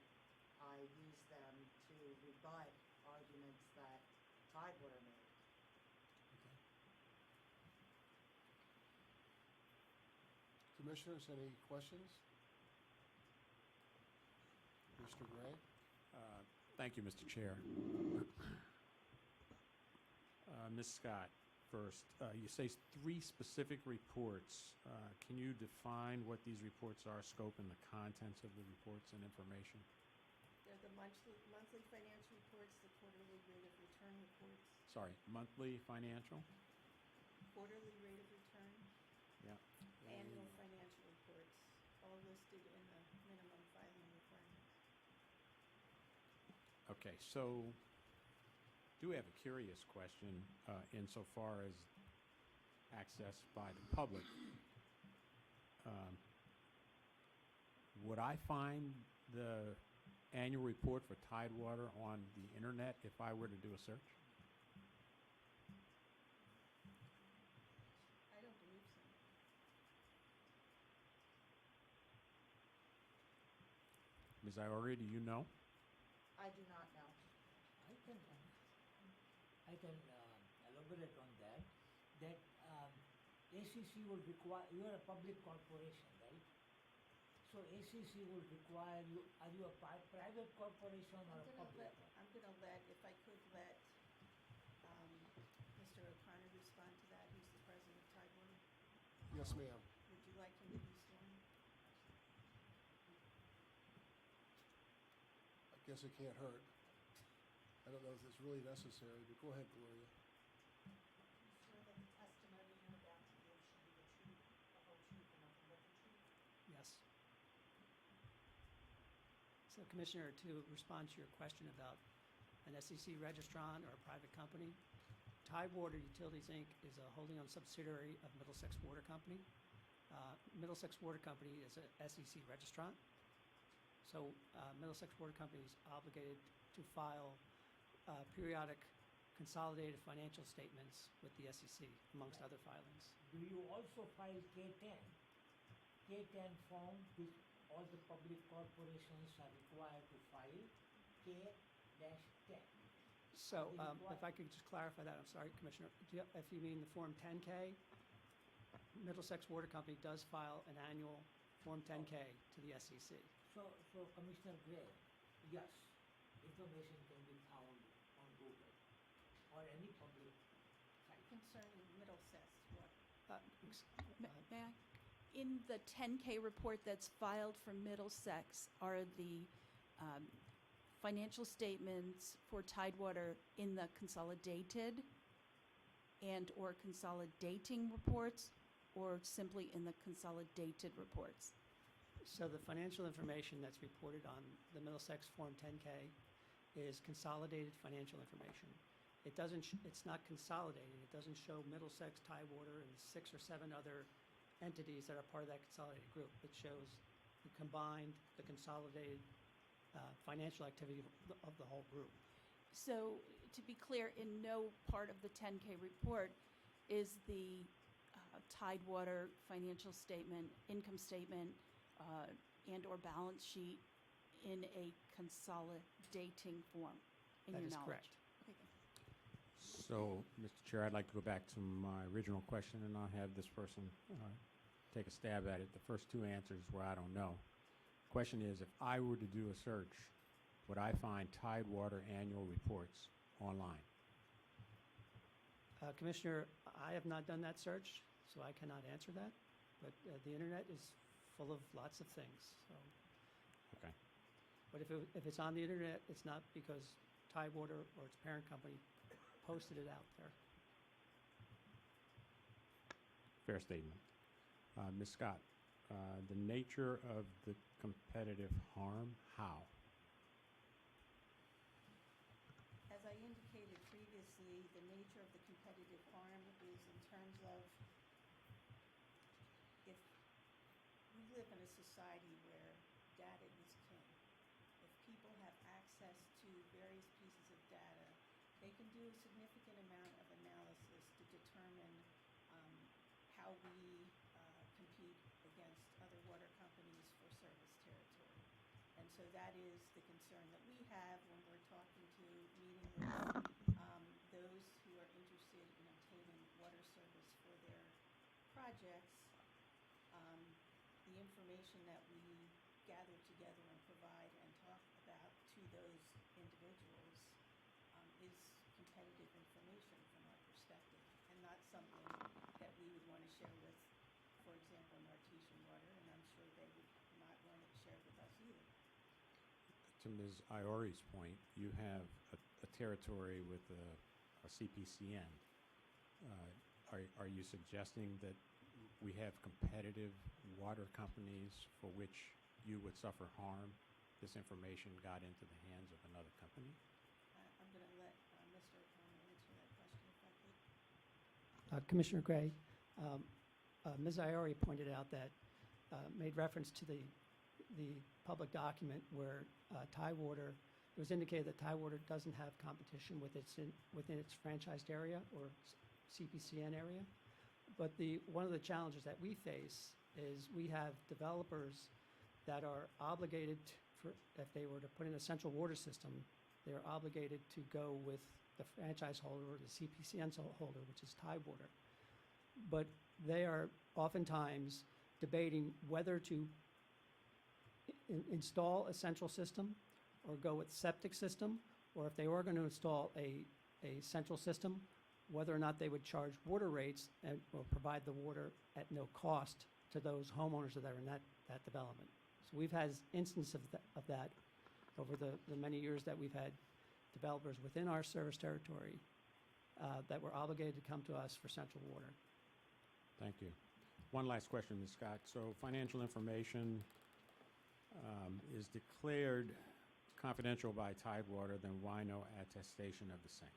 I use them to rebut arguments that Tidewater made. Commissioners, any questions? Mr. Gray? Thank you, Mr. Chair. Ms. Scott, first, you say 3 specific reports. Can you define what these reports are, scope and the contents of the reports and information? They're the monthly financial reports, the quarterly rate of return reports, Sorry, monthly financial? quarterly rate of return, Yeah. annual financial reports, all listed in the minimum filing requirements. Okay, so do have a curious question insofar as access by the public. Would I find the annual report for Tidewater on the internet if I were to do a search? I don't believe so. Ms. Iori, do you know? I do not know. I can elaborate on that. That ACC will require, you are a public corporation, right? So ACC will require you, are you a private corporation or a public? I'm gonna let, if I could let, Mr. O'Connor respond to that, who's the president of Tidewater. Yes, ma'am. Would you like him to be sworn? guess it can't hurt. I don't know if it's really necessary, but go ahead, Gloria. You sure that the testimony you're about to give should be the truth, the whole truth, and nothing but the truth? Yes. So Commissioner, to respond to your question about an SEC registrant or a private company, Tidewater Utilities, Inc. is a wholly owned subsidiary of Middlesex Water Company. Middlesex Water Company is a SEC registrant. So Middlesex Water Company is obligated to file periodic consolidated financial statements with the SEC, amongst other filings. Do you also file K-10? K-10 form which all the public corporations are required to file, K-10. So Are they if I could just clarify that, I'm sorry, Commissioner, if you mean the Form 10K, Middlesex Water Company does file an annual Form 10K to the SEC. So Commissioner Gray, yes, information can be found on Google or any public site. Concerning Middlesex Water. May I? In the 10K report that's filed for Middlesex are the financial statements for Tidewater in the consolidated and/or consolidating reports, or simply in the consolidated reports? So the financial information that's reported on the Middlesex Form 10K is consolidated financial information. It doesn't, it's not consolidated. It doesn't show Middlesex, Tidewater, and 6 or 7 other entities that are part of that consolidated group. It shows the combined, the consolidated financial activity of the whole group. So to be clear, in no part of the 10K report is the Tidewater financial statement, income statement, and/or balance sheet in a consolidating form, in That your is knowledge? correct. Okay, good. So, Mr. Chair, I'd like to go back to my original question, and I'll have this person take a stab at it. The first 2 answers were I don't know. Question is, if I were to do a search, would I find Tidewater annual reports online? Commissioner, I have not done that search, so I cannot answer that. But the internet is full of lots of things. So. Okay. But if it's on the internet, it's not because Tidewater or its parent company posted it out there. Fair statement. Ms. Scott, the nature of the competitive harm, how? As I indicated previously, the nature of the competitive harm is in terms of if we live in a society where data is king. If people have access to various pieces of data, they can do a significant amount of analysis to determine how we compete against other water companies for service territory. And so that is the concern that we have when we're talking to, meeting with those who are interested in obtaining water service for their projects. The information that we gather together and provide and talk about to those individuals is competitive information from our perspective, and not something that we would want to share with, for example, Nartesian Water, and I'm sure they would not want it shared with us either. To Ms. Iori's point, you have a territory with a CPCN. Are you suggesting that we have competitive water companies for which you would suffer harm? This information got into the hands of another company? I'm going to let Mr. O'Connor answer that question if I could. Commissioner Gray, Ms. Iori pointed out that, made reference to the public document where Tidewater, it was indicated that Tidewater doesn't have competition within its franchised area or CPCN area. But one of the challenges that we face is we have developers that are obligated if they were to put in a central water system, they're obligated to go with the franchise holder or the CPCN holder, which is Tidewater. But they are oftentimes debating whether to install a central system or go with septic system, or if they were going to install a central system, whether or not they would charge water rates or provide the water at no cost to those homeowners that are in that development. So we've had instances of that over the many years that we've had developers within our service territory that were obligated to come to us for central water. Thank you. One last question, Ms. Scott. So financial information is declared confidential by Tidewater, then why no attestation of the same?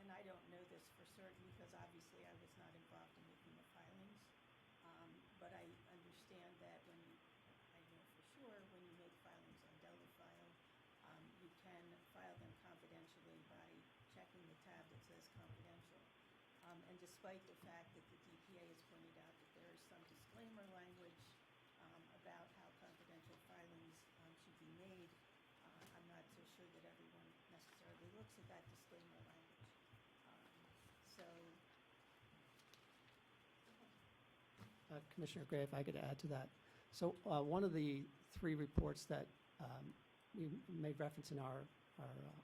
And I don't know this for certain because obviously I was not involved in making the filings. But I understand that I know for sure, when you make filings on Delta File, you can file them confidentially by checking the tab that says confidential. And despite the fact that the DPA has pointed out that there is some disclaimer language about how confidential filings should be made, I'm not so sure that everyone necessarily looks at that disclaimer language. So, Commissioner Gray, if I could add to that. So one of the 3 reports that we made reference in our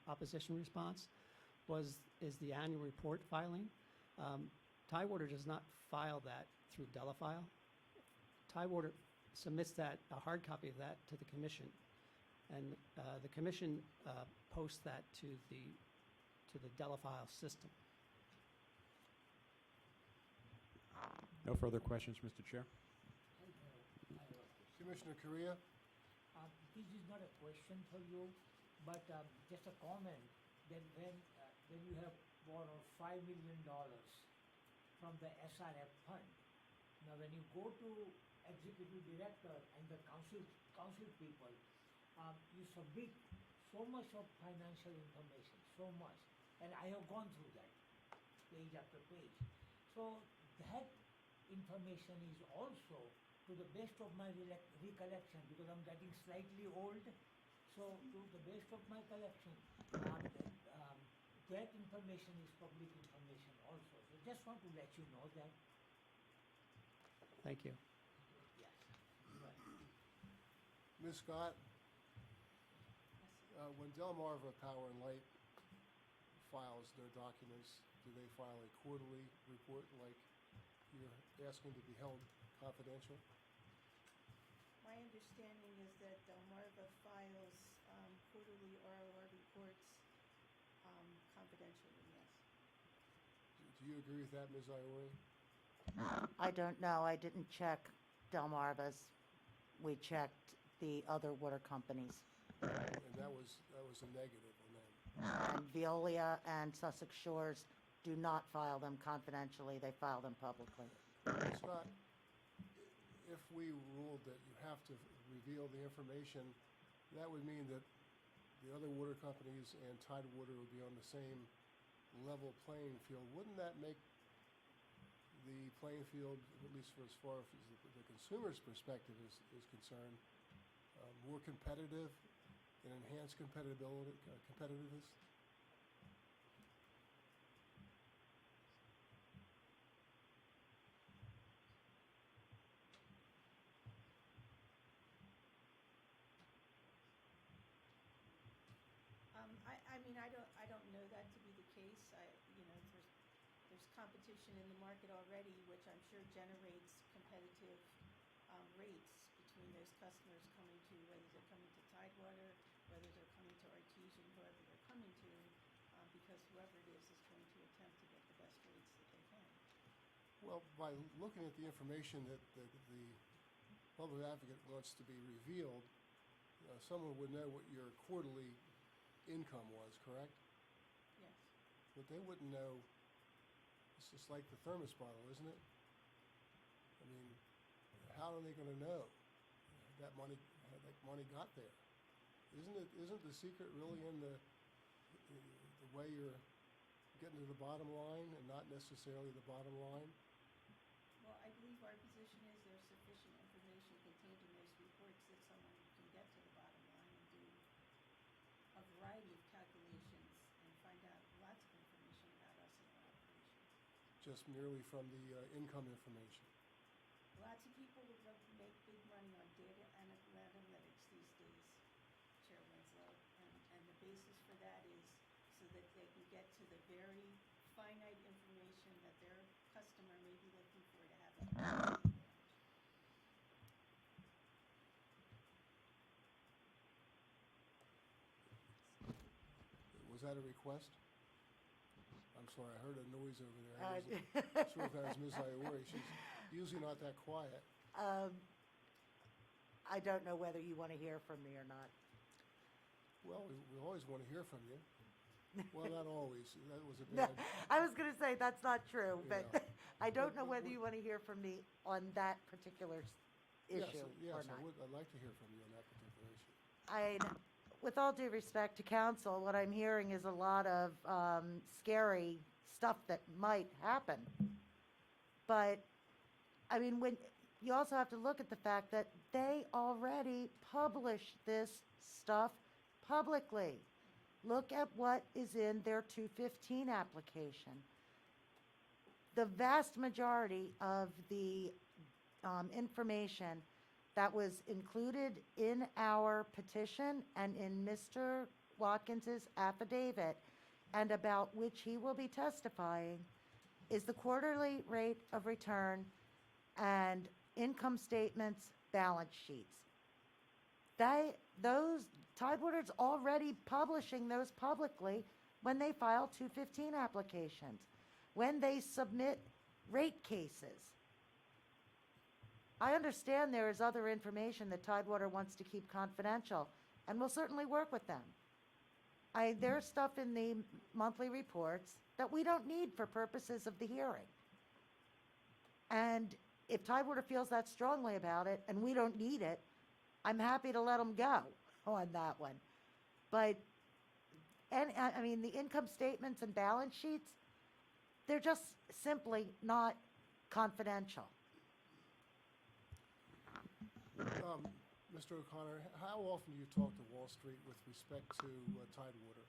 opposition response is the annual report filing. Tidewater does not file that through Delafile. Tidewater submits that, a hard copy of that, to the commission, and the commission posts that to the Delafile system. No further questions, Mr. Chair? I have a question. Commissioner Correa? This is not a question for you, but just a comment that when you have borrowed $5 million from the SRF fund, now when you go to executive director and the council people, you submit so much of financial information, so much, and I have gone through that page after page. So that information is also, to the best of my recollection, because I'm getting slightly old, so to the best of my collection, that information is public information also. So just want to let you know that. Thank you. Yes. Right. Ms. Scott? When Delmarva Power and Light files their documents, do they file a quarterly report like you're asking to be held confidential? my understanding is that Delmarva files quarterly ROR reports confidentially, yes. Do you agree with that, Ms. Iori? I don't know. I didn't check Delmarva's. We checked the other water companies. And that was a negative on them. And Veolia and Sussex Shores do not file them confidentially. They file them publicly. Scott, if we ruled that you have to reveal the information, that would mean that the other water companies and Tidewater would be on the same level playing field. Wouldn't that make the playing field, at least for as far as the consumer's perspective is concerned, more competitive and enhance competitiveness? I mean, I don't know that to be the case. There's competition in the market already, which I'm sure generates competitive rates between those customers coming to, whether they're coming to Tidewater, whether they're coming to Artesian, whoever they're coming to, because whoever it is trying to attempt to get the best rates that they can. Well, by looking at the information that the public advocate wants to be revealed, someone would know what your quarterly income was, correct? Yes. But they wouldn't know. It's just like the thermos bottle, isn't it? I mean, how are they going to know that money got there? Isn't the secret really in the way you're getting to the bottom line and not necessarily the bottom line? Well, I believe our position is there's sufficient information contained in those reports that someone can get to the bottom line and do a variety of calculations and find out lots of information about us and our operation. Just merely from the income information. Lots of people would love to make big money on data and analytics these days, Chair Winslow, and the basis for that is so that they can get to the very finite information that their customer may be looking for to have a Was that a request? I'm sorry, I heard a noise over there. Uh, I wasn't sure if that was Ms. Iori. She's usually not that quiet. I don't know whether you want to hear from me or not. Well, we always want to hear from you. Well, not always. That was a No, bad. I was going to say that's not true, but Yeah. I don't know But whether you want to hear from me on that particular issue Yes, or I not. would. I'd like to hear from you on that particular issue. With all due respect to council, what I'm hearing is a lot of scary stuff that might happen. But, I mean, when, you also have to look at the fact that they already publish this stuff publicly. Look at what is in their 215 application. The vast majority of the information that was included in our petition and in Mr. Watkins's affidavit, and about which he will be testifying, is the quarterly rate of return and income statements, balance sheets. Tidewater's already publishing those publicly when they file 215 applications, when they submit rate cases. I understand there is other information that Tidewater wants to keep confidential, and we'll certainly work with them. There's stuff in the monthly reports that we don't need for purposes of the hearing. And if Tidewater feels that strongly about it, and we don't need it, I'm happy to let them go on that one. But, the income statements and balance sheets, they're just simply not confidential. Mr. O'Connor, how often do you talk to Wall Street with respect to Tidewater?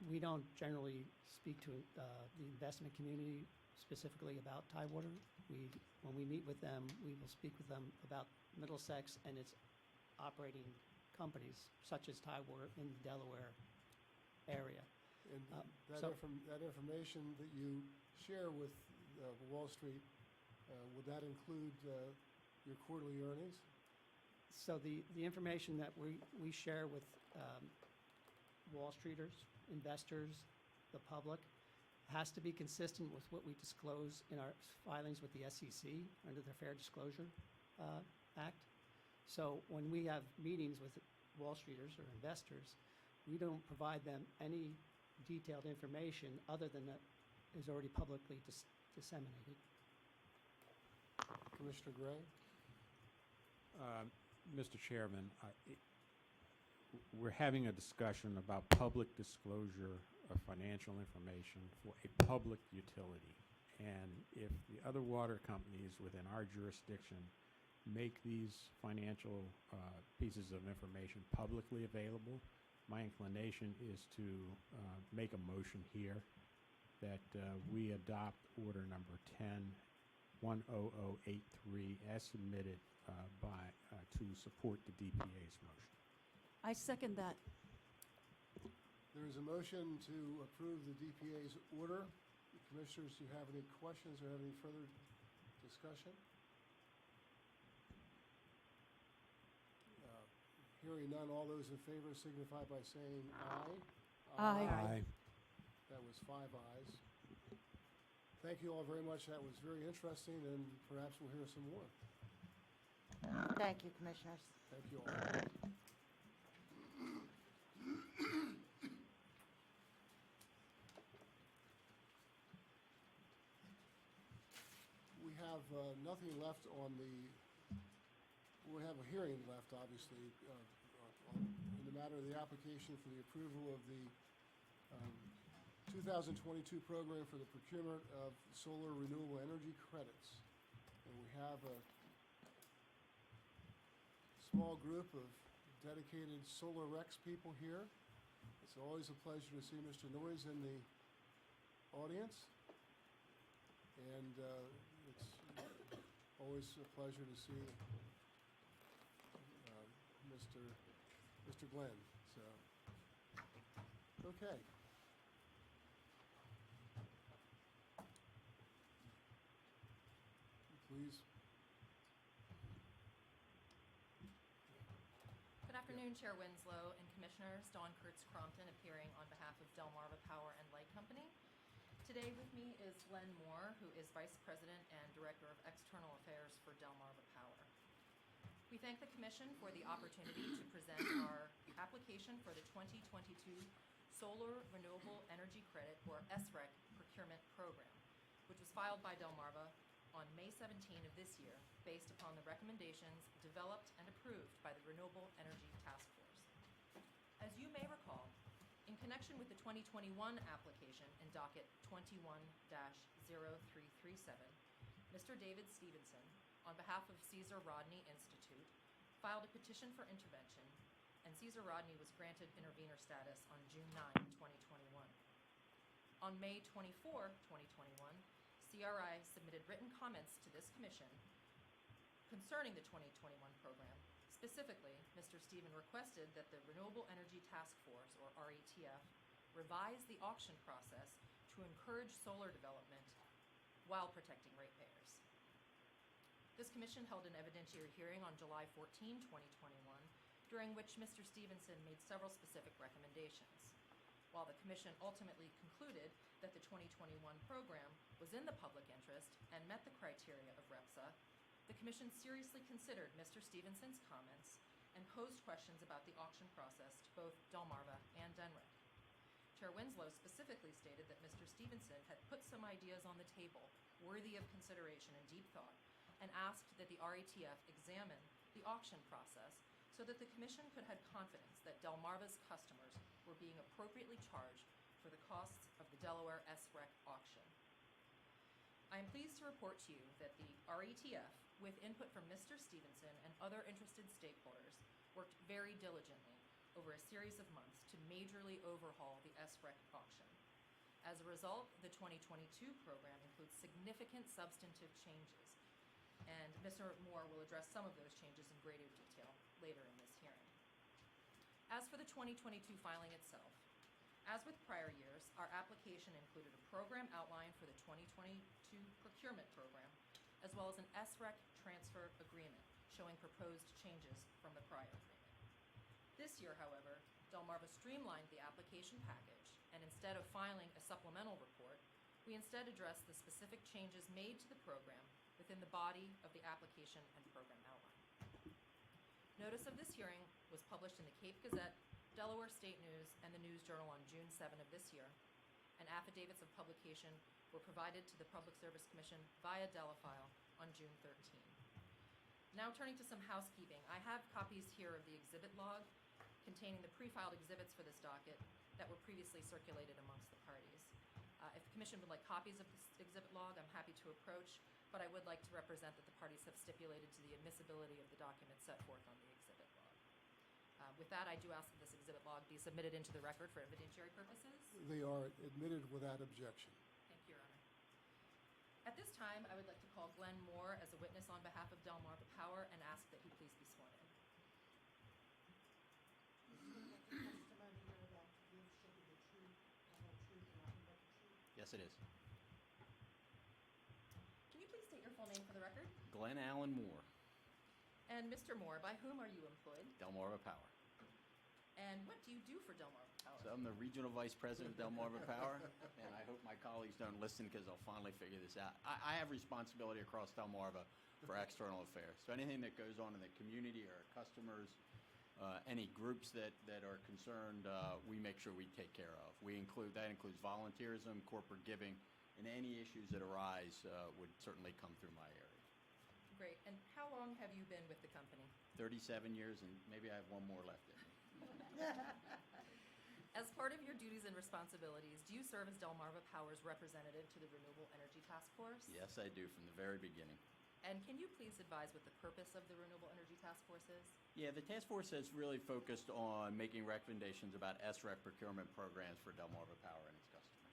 We don't generally speak to the investment community specifically about Tidewater. When we meet with them, we will speak with them about Middlesex and its operating companies, such as Tidewater in the Delaware area. And So- that information that you share with Wall Street, would that include your quarterly earnings? So the information that we share with Wall Streeters, investors, the public, has to be consistent with what we disclose in our filings with the SEC under the Fair Disclosure Act. So when we have meetings with Wall Streeters or investors, we don't provide them any detailed information other than that is already publicly disseminated. Commissioner Gray? Mr. Chairman, we're having a discussion about public disclosure of financial information for a public utility. And if the other water companies within our jurisdiction make these financial pieces of information publicly available, my inclination is to make a motion here that we adopt order number 10-10083 as submitted to support the DPA's motion. I second that. There is a motion to approve the DPA's order. Commissioners, do you have any questions or have any further discussion? Hearing none, all those in favor signify by saying aye. Aye. That was 5 ayes. Thank you all very much. That was very interesting, and perhaps we'll hear some more. Thank you, Commissioners. Thank you all. We have nothing left on we have a hearing left, obviously, in the matter of the application for the approval of the 2022 program for the procurement of solar renewable energy credits. And we have a small group of dedicated Solar Rex people here. It's always a pleasure to see Mr. Noyes in the audience. And it's always a pleasure to see Mr. Glenn. So, okay. please. Good afternoon, Chair Winslow and Commissioners. Dawn Kurtz Crompton appearing on behalf of Delmarva Power and Light Company. Today with me is Glenn Moore, who is Vice President and Director of External Affairs for Delmarva Power. We thank the Commission for the opportunity to present our application for the 2022 Solar Renewable Energy Credit, or SREC, procurement program, which was filed by Delmarva on May 17 of this year, based upon the recommendations developed and approved by the Renewable Energy Task Force. As you may recall, in connection with the 2021 application in docket 21-0337, Mr. David Stevenson, on behalf of Caesar Rodney Institute, filed a petition for intervention, and Caesar Rodney was granted intervenor status on June 9, 2021. On May 24, 2021, CRI submitted written comments to this commission concerning the 2021 program. Specifically, Mr. Stephen requested that the Renewable Energy Task Force, or RETF, revise the auction process to encourage solar development while protecting ratepayers. This commission held an evidentiary hearing on July 14, 2021, during which Mr. Stevenson made several specific recommendations. While the commission ultimately concluded that the 2021 program was in the public interest and met the criteria of REPSA, the commission seriously considered Mr. Stevenson's comments and posed questions about the auction process to both Delmarva and DENREC. Chair Winslow specifically stated that Mr. Stevenson had put some ideas on the table worthy of consideration and deep thought, and asked that the RETF examine the auction process so that the commission could have confidence that Delmarva's customers were being appropriately charged for the costs of the Delaware SREC auction. I am pleased to report to you that the RETF, with input from Mr. Stevenson and other interested stakeholders, worked very diligently over a series of months to majorly overhaul the SREC auction. As a result, the 2022 program includes significant substantive changes, and Mr. Moore will address some of those changes in greater detail later in this hearing. As for the 2022 filing itself, as with prior years, our application included a program outline for the 2022 procurement program, as well as an SREC transfer agreement showing proposed changes from the prior agreement. This year, however, Delmarva streamlined the application package, and instead of filing a supplemental report, we instead addressed the specific changes made to the program within the body of the application and program outline. Notice of this hearing was published in the Cape Gazette, Delaware State News, and the News Journal on June 7 of this year, and affidavits of publication were provided to the Public Service Commission via Delafile on June 13. Now turning to some housekeeping, I have copies here of the exhibit log containing the pre-filed exhibits for this docket that were previously circulated amongst the parties. If the Commission would like copies of this exhibit log, I'm happy to approach, but I would like to represent that the parties have stipulated to the admissibility of the documents set forth on the exhibit log. With that, I do ask that this exhibit log be submitted into the record for evidentiary purposes. They are admitted without objection. Thank you, Your Honor. At this time, I would like to call Glenn Moore as a witness on behalf of Delmarva Power and ask that he please be sworn in. Testimony you're about to give shall be the truth, the whole truth, and nothing but the truth. Yes, it is. Can you please state your full name for the record? Glenn Allen Moore, And Mr. Moore, by whom are you employed? Delmarva Power. And what do you do for Delmarva Power? So I'm the Regional Vice President of Delmarva Power, and I hope my colleagues don't listen because they'll finally figure this out. I have responsibility across Delmarva for external affairs. So anything that goes on in the community or our customers, any groups that are concerned, we make sure we take care of. That includes volunteerism, corporate giving, and any issues that arise would certainly come through my area. Great. And how long have you been with the company? 37 years, and maybe I have one more left in me. As part of your duties and responsibilities, do you serve as Delmarva Power's representative to the Renewable Energy Task Force? Yes, I do, from the very beginning. And can you please advise what the purpose of the Renewable Energy Task Force is? Yeah, the task force has really focused on making recommendations about SREC procurement programs for Delmarva Power and its customers.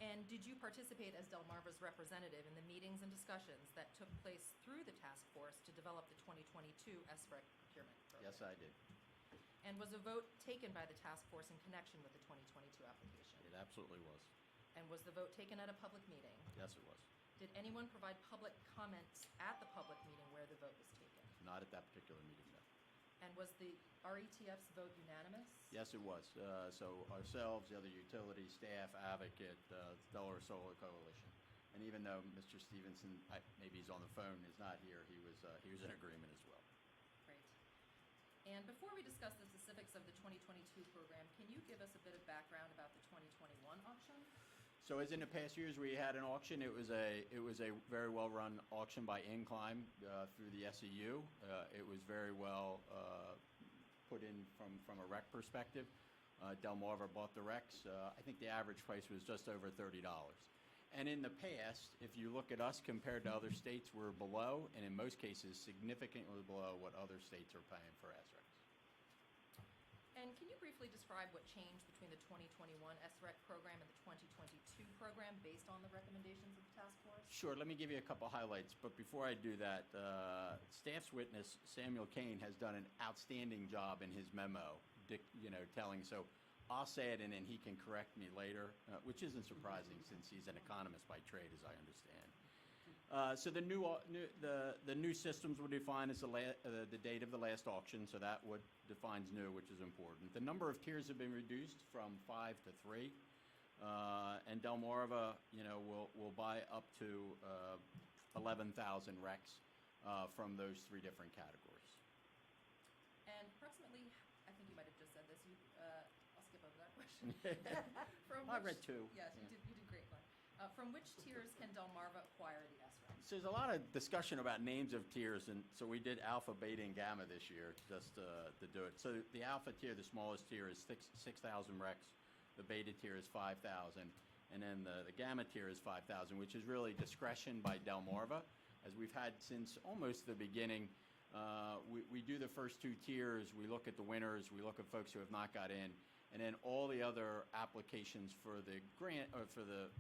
And did you participate as Delmarva's representative in the meetings and discussions that took place through the task force to develop the 2022 SREC procurement program? Yes, I did. And was a vote taken by the task force in connection with the 2022 application? It absolutely was. And was the vote taken at a public meeting? Yes, it was. Did anyone provide public comments at the public meeting where the vote was taken? Not at that particular meeting, no. And was the RETF's vote unanimous? Yes, it was. So ourselves, the other utility staff, Advocate, Delaware Solar Coalition. And even though Mr. Stevenson, maybe he's on the phone, is not here, he was in agreement as well. Great. And before we discuss the specifics of the 2022 program, can you give us a bit of background about the 2021 auction? So as in the past years, we had an auction. It was a very well-run auction by Incline through the SEU. It was very well put in from a rec perspective. Delmarva bought the recs. I think the average price was just over $30. And in the past, if you look at us compared to other states, we're below, and in most cases, significantly below what other states are paying for SRECs. And can you briefly describe what changed between the 2021 SREC program and the 2022 program based on the recommendations of the task force? Sure, let me give you a couple highlights, but before I do that, staff's witness, Samuel Kane, has done an outstanding job in his memo, telling, so I'll say it and then he can correct me later, which isn't surprising since he's an economist by trade, as I understand. So the new systems were defined as the date of the last auction, so that what defines new, which is important. The number of tiers have been reduced from 5 to 3, and Delmarva, will buy up to 11,000 recs from those 3 different categories. And approximately, I think you might have just said this. I'll skip over that question. I read 2. Yes, you did great, Glenn. From which tiers can Delmarva acquire the SRECs? So there's a lot of discussion about names of tiers, and so we did alpha, beta, and gamma this year just to do it. So the alpha tier, the smallest tier, is 6,000 recs. The beta tier is 5,000, and then the gamma tier is 5,000, which is really discretion by Delmarva, as we've had since almost the beginning. We do the first 2 tiers. We look at the winners. We look at folks who have not got in, and then all the other applications for the grant or for the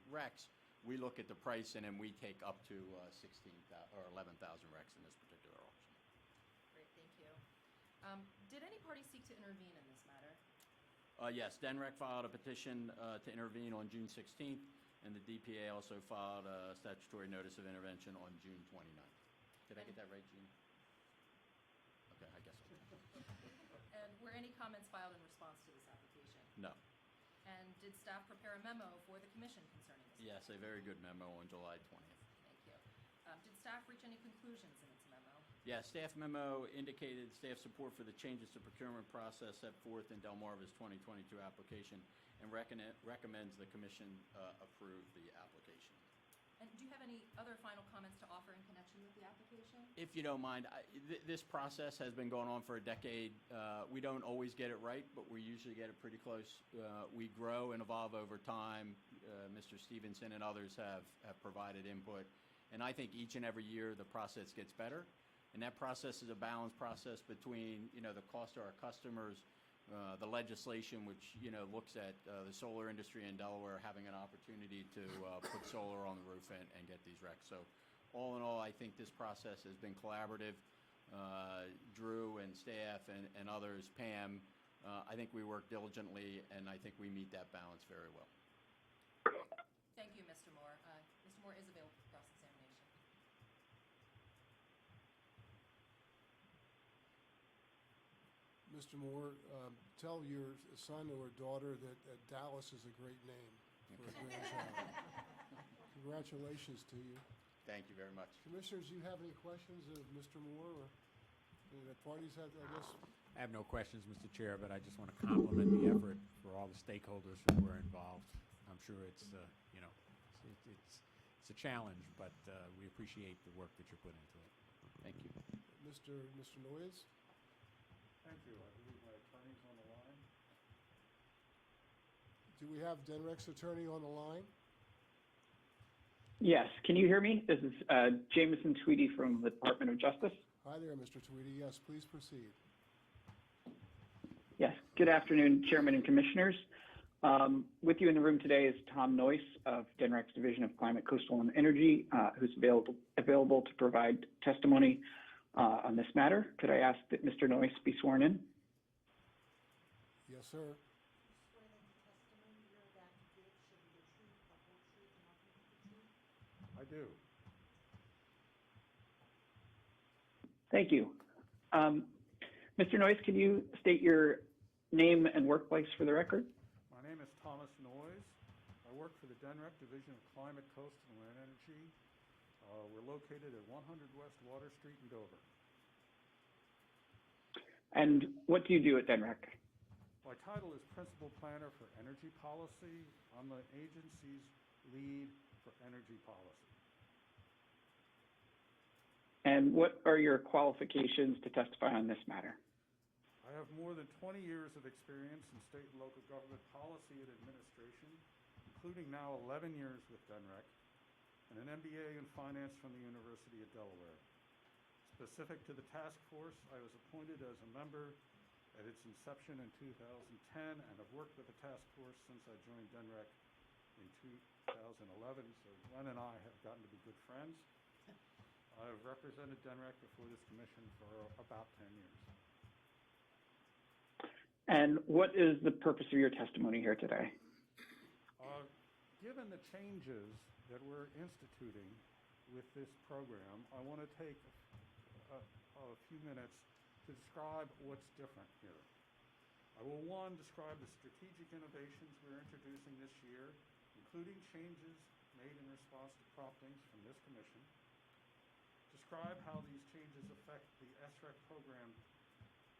recs. We look at the price, and then we take up to 16,000 or 11,000 recs in this particular auction. Great, thank you. Did any party seek to intervene in this matter? Yes, DENREC filed a petition to intervene on June 16th, and the DPA also filed a statutory notice of intervention on June 29th. Did I get that right, Gene? Okay, I guess so. And were any comments filed in response to this application? No. And did staff prepare a memo for the commission concerning this? Yes, a very good memo on July 20th. Thank you. Did staff reach any conclusions in its memo? Yeah, staff memo indicated staff support for the changes to procurement process set forth in Delmarva's 2022 application and recommends the commission approve the application. And do you have any other final comments to offer in connection with the application? If you don't mind, this process has been going on for a decade. We don't always get it right, but we usually get it pretty close. We grow and evolve over time. Mr. Stevenson and others have provided input. And I think each and every year the process gets better. And that process is a balanced process between, the cost to our customers, the legislation, which, looks at the solar industry in Delaware having an opportunity to put solar on the roof and get these recs. So all in all, I think this process has been collaborative. Drew and staff and others, Pam, I think we work diligently, and I think we meet that balance very well. Thank you, Mr. Moore. Mr. Moore is available for cross-examination. Mr. Moore, tell your son or daughter that Dallas is a great name for a grandchild. Congratulations to you. Thank you very much. Commissioners, do you have any questions of Mr. Moore, or the parties have, I guess? I have no questions, Mr. Chair, but I just want to compliment the effort for all the stakeholders who were involved. I'm sure it's a challenge, but we appreciate the work that you put into it. Thank you. Mr. Noyes? Thank you. I believe my attorney's on the line. Do we have DENREC's attorney on the line? Yes. Can you hear me? This is Jameson Tweedy from the Department of Justice. Hi there, Mr. Tweedy. Yes, please proceed. Yes. Good afternoon, Chairman and Commissioners. With you in the room today is Tom Noyce of DENREC's Division of Climate, Coastal, and Energy, who's available to provide testimony on this matter. Could I ask that Mr. Noyce be sworn in? Yes, sir. I do. Thank you. Mr. Noyes, can you state your name and workplace for the record? My name is Thomas Noyes. I work for the DENREC Division of Climate, Coastal, and Energy. We're located at 100 West Water Street in Dover. And what do you do at DENREC? My title is Principal Planner for Energy Policy. I'm the agency's lead for energy policy. And what are your qualifications to testify on this matter? I have more than 20 years of experience in state and local government policy and administration, including now 11 years with DENREC, and an MBA in finance from the University of Delaware. Specific to the task force, I was appointed as a member at its inception in 2010 and have worked with the task force since I joined DENREC in 2011, so Glenn and I have gotten to be good friends. I've represented DENREC before this commission for about 10 years. And what is the purpose of your testimony here today? Given the changes that we're instituting with this program, I want to take a few minutes to describe what's different here. I will, one, describe the strategic innovations we're introducing this year, including changes made in response to promptings from this commission. Describe how these changes affect the SREC program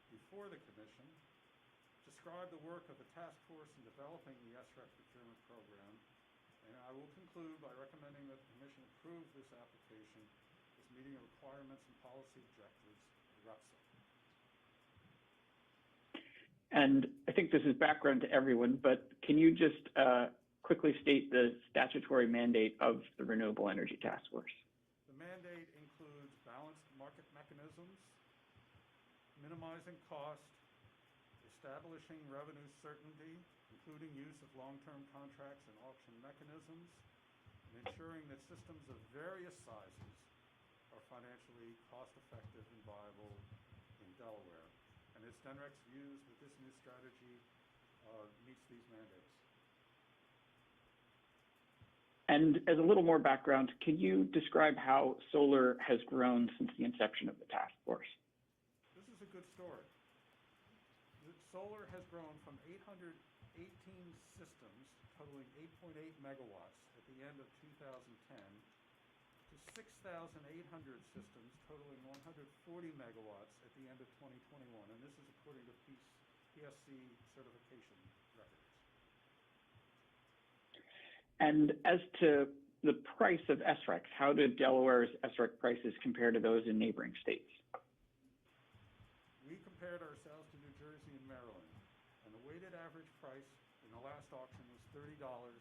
before the commission. Describe the work of the task force in developing the SREC procurement program. And I will conclude by recommending that the commission approve this application as meeting the requirements and policy objectives of REPSA. And I think this is background to everyone, but can you just quickly state the statutory mandate of the Renewable Energy Task Force? The mandate includes balanced market mechanisms, minimizing cost, establishing revenue certainty, including use of long-term contracts and auction mechanisms, and ensuring that systems of various sizes are financially cost-effective and viable in Delaware. And it's DENREC's views that this new strategy meets these mandates. And as a little more background, can you describe how solar has grown since the inception of the task force? This is a good story. Solar has grown from 818 systems totaling 8.8 megawatts at the end of 2010 to 6,800 systems totaling 140 megawatts at the end of 2021. And this is according to PSC certification records. And as to the price of SRECs, how do Delaware's SREC prices compare to those in neighboring states? We compared ourselves to New Jersey and Maryland, and the weighted average price in the last auction was $30.24.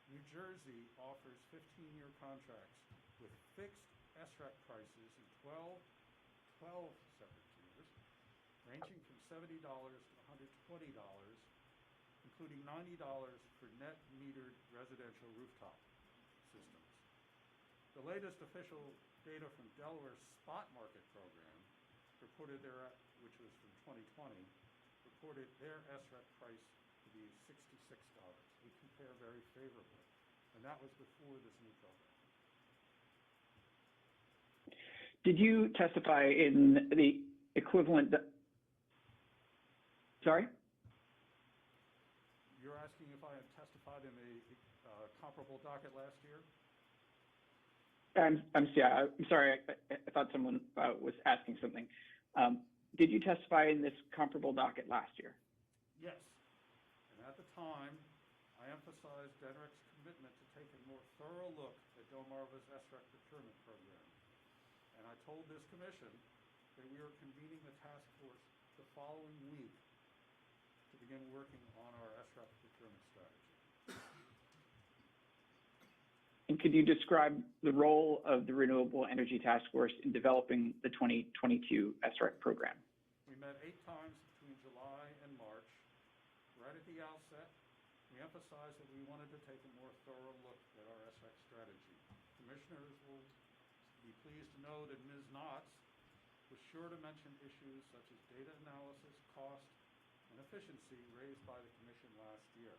New Jersey offers 15-year contracts with fixed SREC prices in 12 separate tiers, ranging from $70 to $120, including $90 for net metered residential rooftop systems. The latest official data from Delaware's spot market program reported which was from 2020, reported their SREC price to be $66. We compare very favorably, and that was before this new program. Did you testify in the equivalent? Sorry? You're asking if I had testified in a comparable docket last year? I'm sorry. I thought someone was asking something. Did you testify in this comparable docket last year? Yes. And at the time, I emphasized DENREC's commitment to take a more thorough look at Delmarva's SREC procurement program. And I told this commission that we were convening the task force the following week to begin working on our SREC procurement strategy. And could you describe the role of the Renewable Energy Task Force in developing the 2022 SREC program? We met 8 times between July and March. Right at the outset, we emphasized that we wanted to take a more thorough look at our SREC strategy. Commissioners will be pleased to know that Ms. Knotts was sure to mention issues such as data analysis, cost, and efficiency raised by the Commission last year.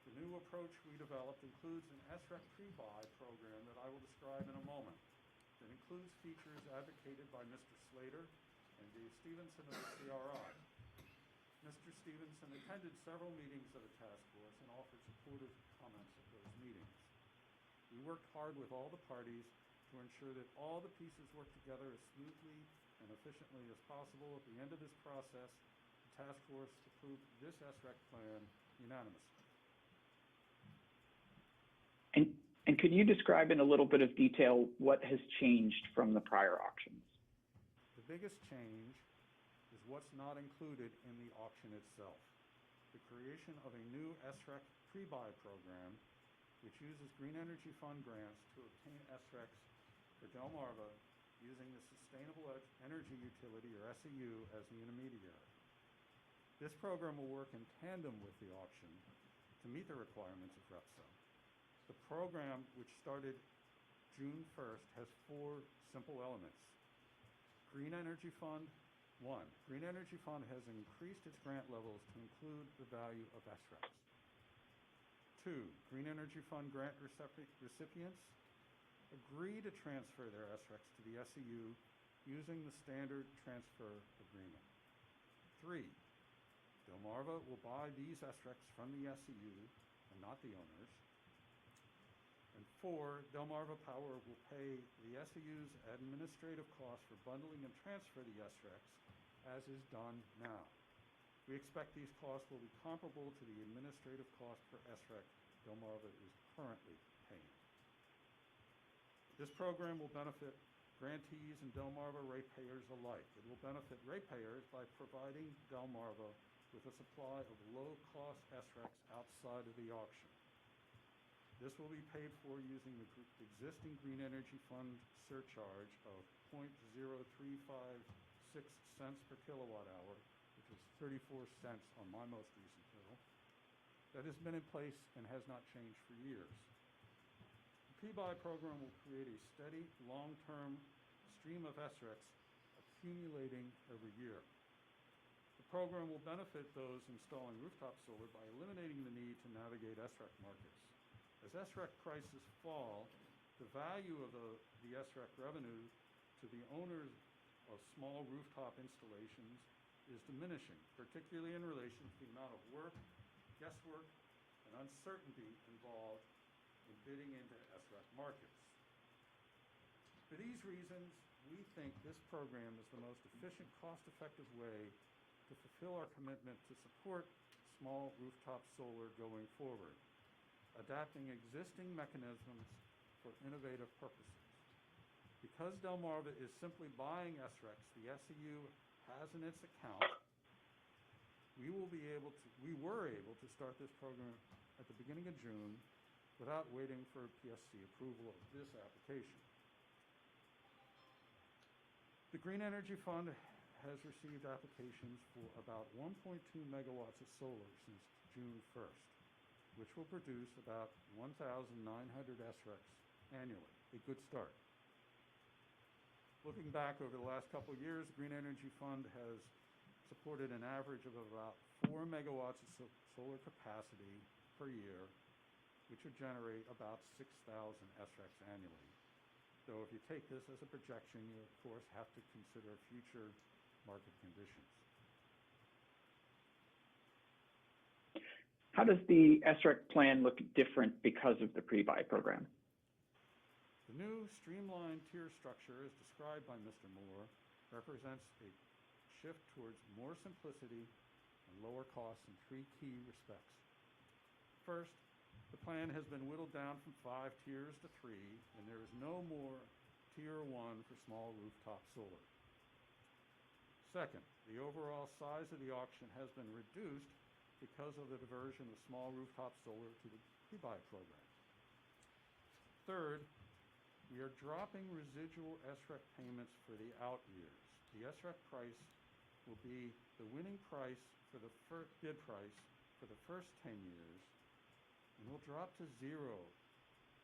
The new approach we developed includes an SREC pre-buy program that I will describe in a moment. That includes features advocated by Mr. Slater and Dave Stevenson of the CRI. Mr. Stevenson attended several meetings of the task force and offered supportive comments at those meetings. We worked hard with all the parties to ensure that all the pieces work together as smoothly and efficiently as possible. At the end of this process, the task force approved this SREC plan unanimously. And could you describe in a little bit of detail what has changed from the prior auctions? The biggest change is what's not included in the auction itself. The creation of a new SREC pre-buy program, which uses Green Energy Fund grants to obtain SRECs for Delmarva using the Sustainable Energy Utility, or SEU, as the intermediary. This program will work in tandem with the auction to meet the requirements of REPSA. The program, which started June 1st, has 4 simple elements. Green Energy Fund, 1. Green Energy Fund has increased its grant levels to include the value of SRECs. 2. Green Energy Fund grant recipients agree to transfer their SRECs to the SEU using the standard transfer agreement. 3. Delmarva will buy these SRECs from the SEU and not the owners. And 4, Delmarva Power will pay the SEU's administrative costs for bundling and transfer the SRECs, as is done now. We expect these costs will be comparable to the administrative cost per SREC Delmarva is currently paying. This program will benefit grantees and Delmarva ratepayers alike. It will benefit ratepayers by providing Delmarva with a supply of low-cost SRECs outside of the auction. This will be paid for using the existing Green Energy Fund surcharge of 0.0356 cents per kilowatt hour, which is 34 cents on my most recent bill, that has been in place and has not changed for years. The pre-buy program will create a steady, long-term stream of SRECs accumulating every year. The program will benefit those installing rooftop solar by eliminating the need to navigate SREC markets. As SREC prices fall, the value of the SREC revenue to the owners of small rooftop installations is diminishing, particularly in relation to the amount of work, guesswork, and uncertainty involved in bidding into SREC markets. For these reasons, we think this program is the most efficient, cost-effective way to fulfill our commitment to support small rooftop solar going forward, adapting existing mechanisms for innovative purposes. Because Delmarva is simply buying SRECs the SEU has in its account, we were able to start this program at the beginning of June without waiting for PSC approval of this application. The Green Energy Fund has received applications for about 1.2 megawatts of solar since June 1st, which will produce about 1,900 SRECs annually, a good start. Looking back over the last couple of years, the Green Energy Fund has supported an average of about 4 megawatts of solar capacity per year, which would generate about 6,000 SRECs annually. Though if you take this as a projection, you of course have to consider future market conditions. How does the SREC plan look different because of the pre-buy program? The new streamlined tier structure, as described by Mr. Moore, represents a shift towards more simplicity and lower costs in 3 key respects. First, the plan has been whittled down from 5 tiers to 3, and there is no more Tier 1 for small rooftop solar. Second, the overall size of the auction has been reduced because of the diversion of small rooftop solar to the pre-buy program. Third, we are dropping residual SREC payments for the out years. The SREC price will be the winning price for the bid price for the first 10 years, and will drop to 0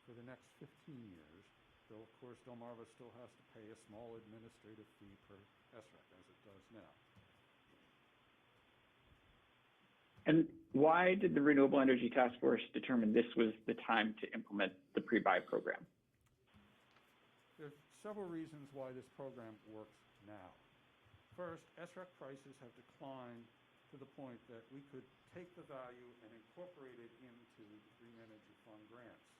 for the next 15 years, though of course Delmarva still has to pay a small administrative fee per SREC, as it does now. And why did the Renewable Energy Task Force determine this was the time to implement the pre-buy program? There are several reasons why this program works now. First, SREC prices have declined to the point that we could take the value and incorporate it into the Green Energy Fund grants.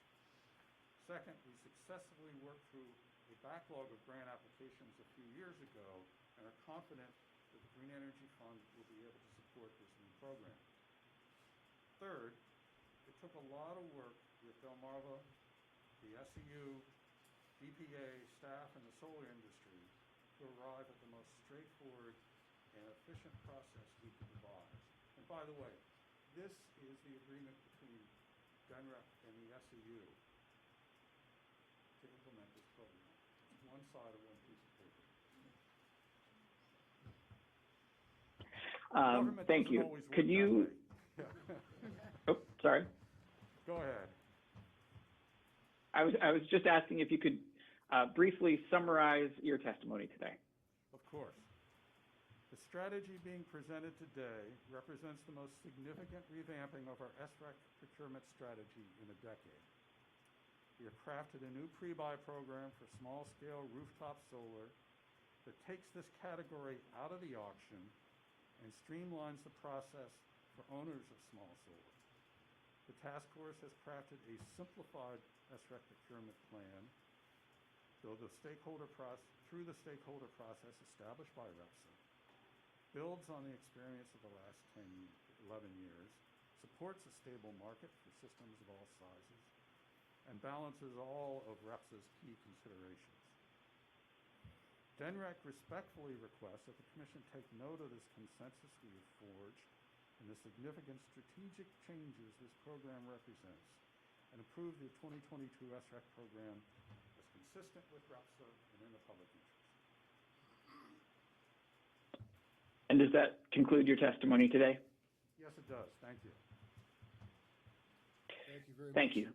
Second, we successfully worked through a backlog of grant applications a few years ago and are confident that the Green Energy Fund will be able to support this new program. Third, it took a lot of work with Delmarva, the SEU, DPA, staff, and the solar industry to arrive at the most straightforward and efficient process we could devise. And by the way, this is the agreement between DENREC and the SEU to implement this program. It's one side of one piece of paper. Government Thank doesn't you. always work Could that you, way. oh, sorry. Go ahead. I was just asking if you could briefly summarize your testimony today. Of course. The strategy being presented today represents the most significant revamping of our SREC procurement strategy in a decade. We have crafted a new pre-buy program for small-scale rooftop solar that takes this category out of the auction and streamlines the process for owners of small solar. The task force has crafted a simplified SREC procurement plan through the stakeholder process established by REPSA, builds on the experience of the last 11 years, supports a stable market for systems of all sizes, and balances all of REPSA's key considerations. DENREC respectfully requests that the Commission take note of this consensus we have forged and the significant strategic changes this program represents, and approve the 2022 SREC program as consistent with REPSA and in the public interest. And does that conclude your testimony today? Yes, it does. Thank you. Thank you very much. Thank you.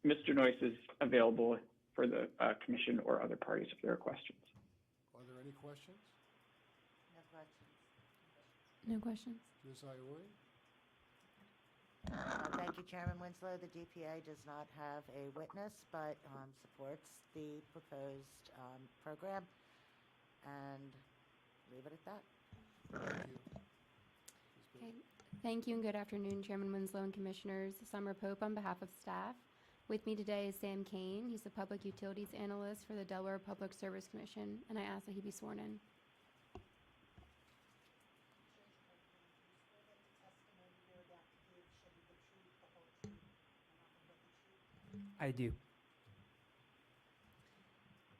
Mr. Noyce is available for the Commission or other parties if there are questions. Are there any questions? No questions. No questions. Ms. Iori? Thank you, Chairman Winslow. The DPA does not have a witness, but supports the proposed program, and leave it at that. Thank you. Ms. Okay. Thank you and good afternoon, Chairman Winslow and Commissioners. Summer Pope on behalf of staff. With me today is Sam Kane. He's the Public Utilities Analyst for the Delaware Public Service Commission, and I ask that he be sworn in. I do.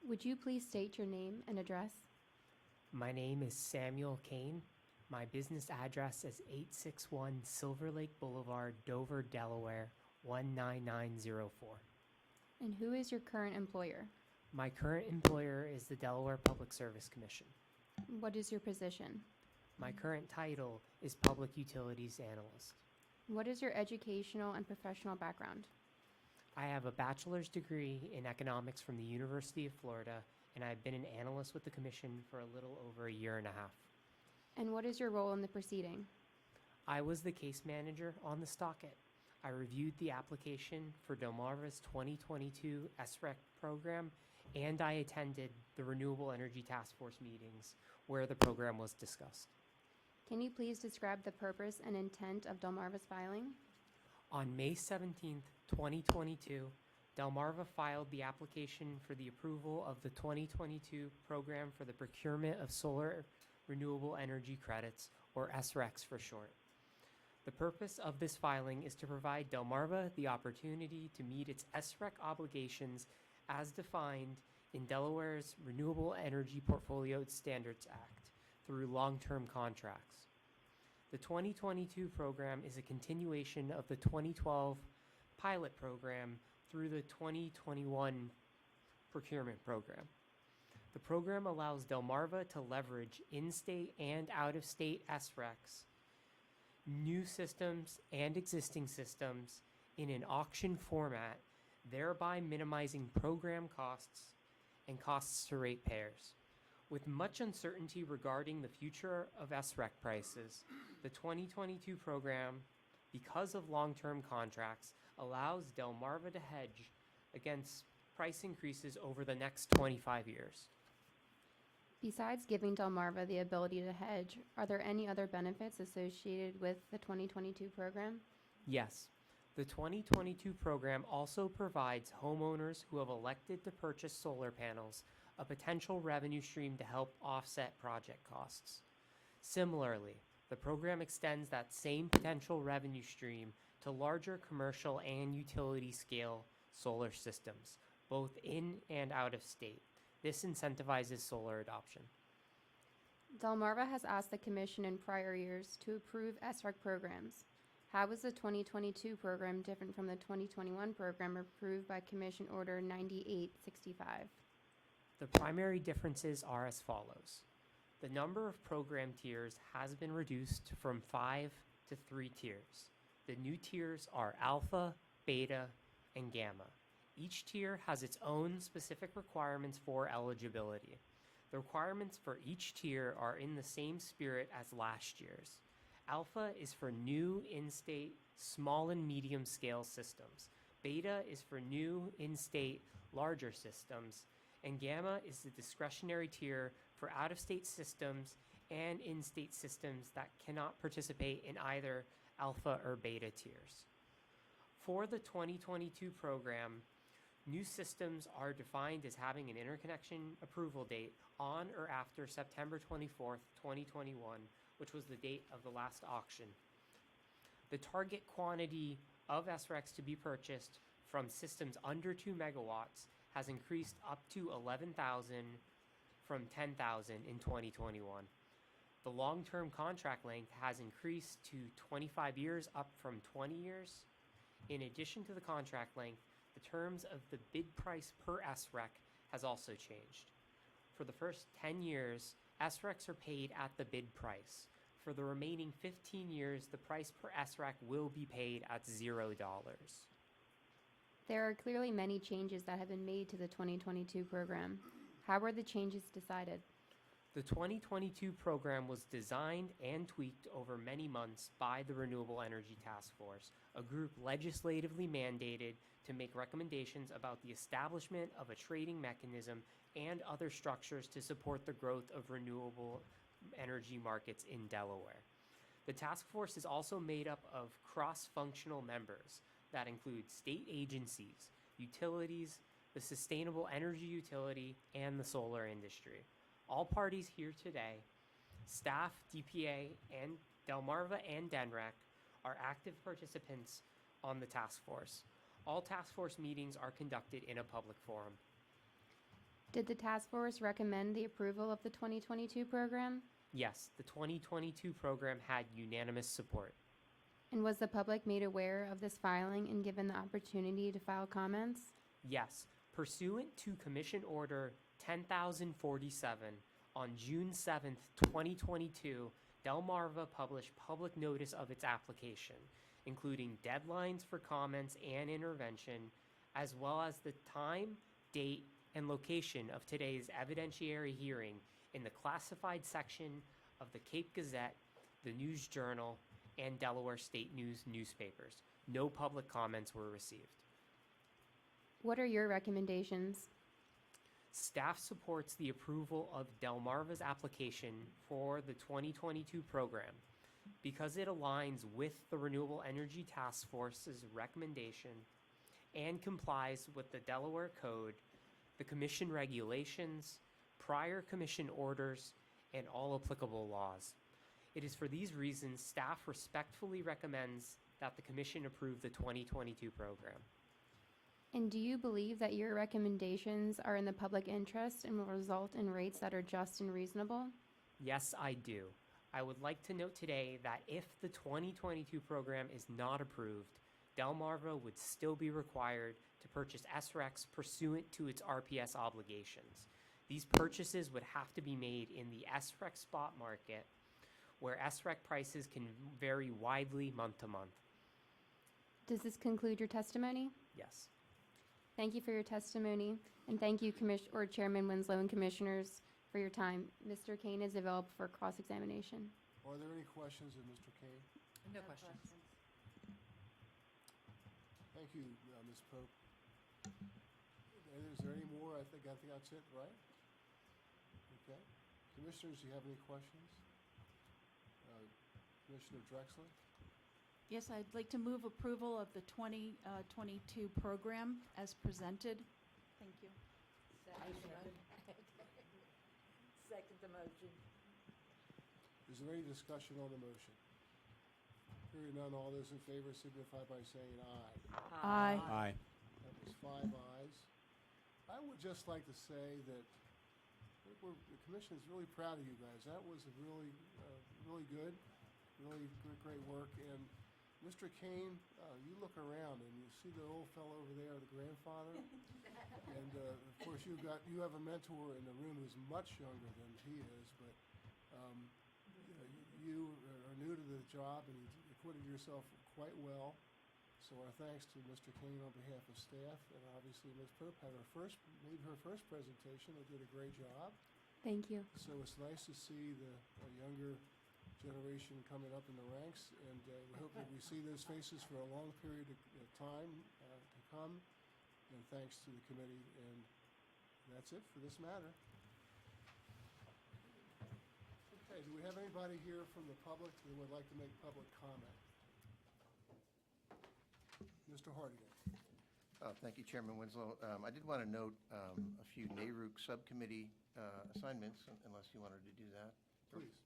Would you please state your name and address? My name is Samuel Kane. My business address is 861 Silver Lake Boulevard, Dover, Delaware, 19904. And who is your current employer? My current employer is the Delaware Public Service Commission. What is your position? My current title is Public Utilities Analyst. What is your educational and professional background? I have a bachelor's degree in economics from the University of Florida, and I've been an analyst with the Commission for a little over a year and a half. And what is your role in the proceeding? I was the case manager on the docket. I reviewed the application for Delmarva's 2022 SREC program, and I attended the Renewable Energy Task Force meetings where the program was discussed. Can you please describe the purpose and intent of Delmarva's filing? On May 17th, 2022, Delmarva filed the application for the approval of the 2022 program for the procurement of solar renewable energy credits, or SRECs for short. The purpose of this filing is to provide Delmarva the opportunity to meet its SREC obligations as defined in Delaware's Renewable Energy Portfolio Standards Act through long-term contracts. The 2022 program is a continuation of the 2012 pilot program through the 2021 procurement program. The program allows Delmarva to leverage in-state and out-of-state SRECs, new systems and existing systems in an auction format, thereby minimizing program costs and costs to ratepayers, With much uncertainty regarding the future of SREC prices, the 2022 program, because of long-term contracts, allows Delmarva to hedge against price increases over the next 25 years. Besides giving Delmarva the ability to hedge, are there any other benefits associated with the 2022 program? Yes, the 2022 program also provides homeowners who have elected to purchase solar panels a potential revenue stream to help offset project costs. Similarly, the program extends that same potential revenue stream to larger commercial and utility scale solar systems, both in and out of state. This incentivizes solar adoption. Delmarva has asked the Commission in prior years to approve SREC programs. How is the 2022 program different from the 2021 program approved by Commission Order 9865? The primary differences are as follows. The number of program tiers has been reduced from 5 to 3 tiers. The new tiers are Alpha, Beta, and Gamma. Each tier has its own specific requirements for eligibility. The requirements for each tier are in the same spirit as last year's. Alpha is for new in-state small and medium scale systems. Beta is for new in-state larger systems. And Gamma is the discretionary tier for out-of-state systems and in-state systems that cannot participate in either Alpha or Beta tiers. For the 2022 program, new systems are defined as having an interconnection approval date on or after September 24th, 2021, which was the date of the last auction. The target quantity of SRECs to be purchased from systems under 2 megawatts has increased up to 11,000 from 10,000 in 2021. The long-term contract length has increased to 25 years up from 20 years. In addition to the contract length, the terms of the bid price per SREC has also changed. For the first 10 years, SRECs are paid at the bid price. For the remaining 15 years, the price per SREC will be paid at $0. There are clearly many changes that have been made to the 2022 program. How were the changes decided? The 2022 program was designed and tweaked over many months by the Renewable Energy Task Force, a group legislatively mandated to make recommendations about the establishment of a trading mechanism and other structures to support the growth of renewable energy markets in Delaware. The task force is also made up of cross-functional members that include state agencies, utilities, the sustainable energy utility, and the solar industry. All parties here today, staff, DPA, and Delmarva and DENREC, are active participants on the task force. All task force meetings are conducted in a public forum. Did the task force recommend the approval of the 2022 program? Yes, the 2022 program had unanimous support. And was the public made aware of this filing and given the opportunity to file comments? Yes, pursuant to Commission Order 10,047, on June 7th, 2022, Delmarva published public notice of its application, including deadlines for comments and intervention, as well as the time, date, and location of today's evidentiary hearing in the classified section of the Cape Gazette, the News Journal, and Delaware State News newspapers. No public comments were received. What are your recommendations? Staff supports the approval of Delmarva's application for the 2022 program because it aligns with the Renewable Energy Task Force's recommendation and complies with the Delaware Code, the Commission regulations, prior Commission orders, and all applicable laws. It is for these reasons staff respectfully recommends that the Commission approve the 2022 program. And do you believe that your recommendations are in the public interest and will result in rates that are just and reasonable? Yes, I do. I would like to note today that if the 2022 program is not approved, Delmarva would still be required to purchase SRECs pursuant to its RPS obligations. These purchases would have to be made in the SREC spot market, where SREC prices can vary widely month to month. Does this conclude your testimony? Yes. Thank you for your testimony, and thank you, Chairman Winslow and Commissioners, for your time. Mr. Kane is available for cross-examination. Are there any questions of Mr. Kane? No questions. Thank you, Ms. Pope. Is there any more? I think that's it, right? Okay. Commissioners, do you have any questions? Commissioner Drexler? Yes, I'd like to move approval of the 2022 program as presented. Thank you. Second the motion. Is there any discussion on the motion? Hearing none, all those in favor signify by saying aye. Aye. Aye. That was 5 ayes. I would just like to say that the commission is really proud of you guys. That was a really good, really great work. And Mr. Kane, you look around and you see the old fellow over there, the grandfather. And of course, you have a mentor in the room who's much younger than he is, but you are new to the job and you acquitted yourself quite well. So our thanks to Mr. Kane on behalf of staff, and obviously Ms. Pope made her first presentation and did a great job. Thank you. So it's nice to see the younger generation coming up in the ranks, and we hope that we see those faces for a long period of time to come. And thanks to the committee, and that's it for this matter. Okay, do we have anybody here from the public who would like to make public comment? Mr. Hardigan. Thank you, Chairman Winslow. I did want to note a few NARUC subcommittee assignments, unless you wanted to do that. Please.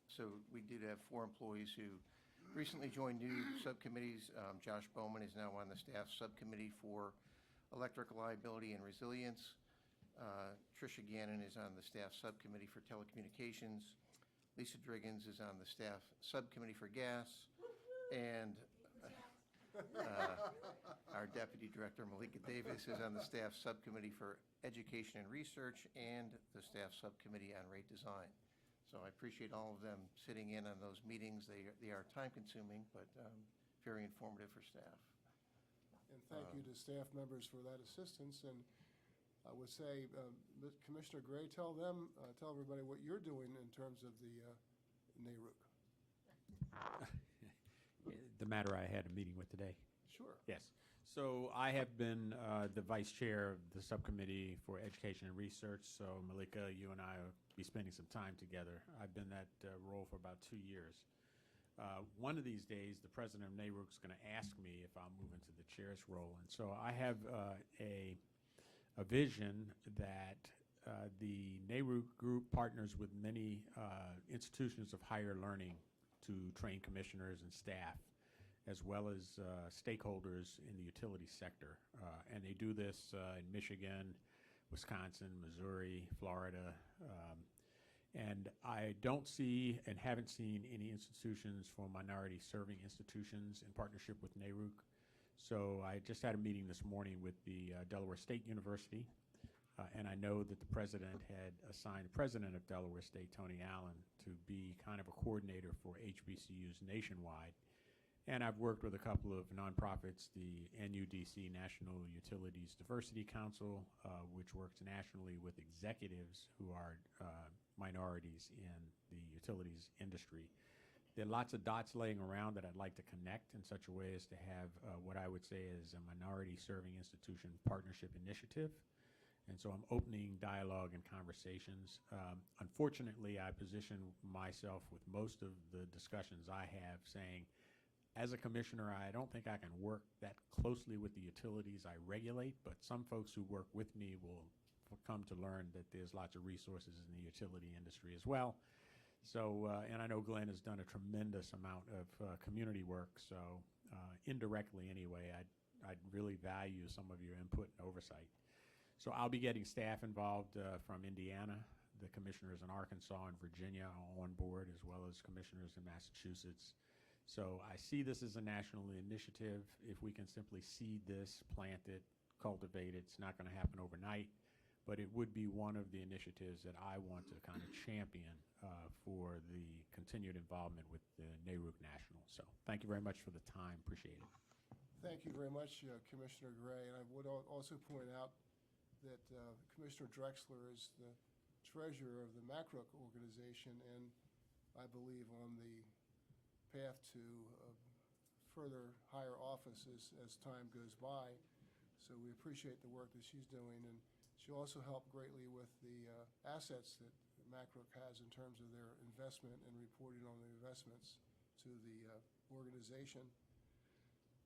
So we did have 4 employees who recently joined new subcommittees. Josh Bowman is now on the staff subcommittee for electric liability and resilience. Tricia Gannon is on the staff subcommittee for telecommunications. Lisa Driggins is on the staff subcommittee for gas. And our Deputy Director, Malika Davis, is on the staff subcommittee for education and research and the staff subcommittee on rate design. So I appreciate all of them sitting in on those meetings. They are time-consuming, but very informative for staff. And thank you to staff members for that assistance. And I would say, Commissioner Gray, tell everybody what you're doing in terms of the NARUC. The matter I had a meeting with today. Sure. Yes. So I have been the vice chair of the subcommittee for education and research. So Malika, you and I will be spending some time together. I've been that role for about 2 years. One of these days, the president of NARUC is going to ask me if I'll move into the chair's role. And so I have a vision that the NARUC group partners with many institutions of higher learning to train commissioners and staff, as well as stakeholders in the utility sector. And they do this in Michigan, Wisconsin, Missouri, Florida. And I don't see and haven't seen any institutions for minority serving institutions in partnership with NARUC. So I just had a meeting this morning with the Delaware State University. And I know that the president had assigned the president of Delaware State, Tony Allen, to be kind of a coordinator for HBCUs nationwide. And I've worked with a couple of nonprofits, the NUDC, National Utilities Diversity Council, which works nationally with executives who are minorities in the utilities industry. There are lots of dots laying around that I'd like to connect in such a way as to have what I would say is a minority serving institution partnership initiative. And so I'm opening dialogue and conversations. Unfortunately, I position myself with most of the discussions I have saying, as a commissioner, I don't think I can work that closely with the utilities I regulate, but some folks who work with me will come to learn that there's lots of resources in the utility industry as well. So, and I know Glenn has done a tremendous amount of community work, so indirectly anyway, I'd really value some of your input and oversight. So I'll be getting staff involved from Indiana. The commissioners in Arkansas and Virginia are on board, as well as commissioners in Massachusetts. So I see this as a national initiative. If we can simply seed this, plant it, cultivate it, it's not going to happen overnight, but it would be one of the initiatives that I want to kind of champion for the continued involvement with the NARUC National. So thank you very much for the time. Appreciate it. Thank you very much, Commissioner Gray. And I would also point out that Commissioner Drexler is the treasurer of the Macrook organization, and I believe on the path to further higher offices as time goes by. So we appreciate the work that she's doing, and she also helped greatly with the assets that Macrook has in terms of their investment and reporting on the investments to the organization.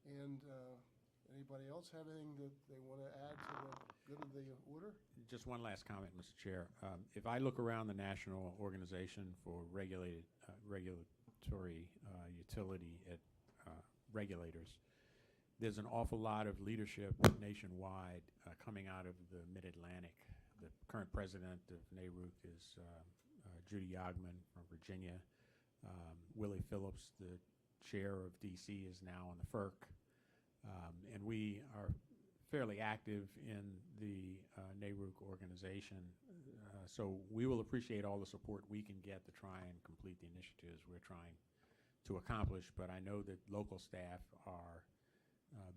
And anybody else have anything that they want to add to the good of the order? Just one last comment, Mr. Chair. If I look around the National Organization for Regulatory Utility Regulators, there's an awful lot of leadership nationwide coming out of the Mid-Atlantic. The current president of NARUC is Judy Yogman from Virginia. Willie Phillips, the chair of DC, is now on the FERC. And we are fairly active in the NARUC organization. So we will appreciate all the support we can get to try and complete the initiatives we're trying to accomplish. But I know that local staff are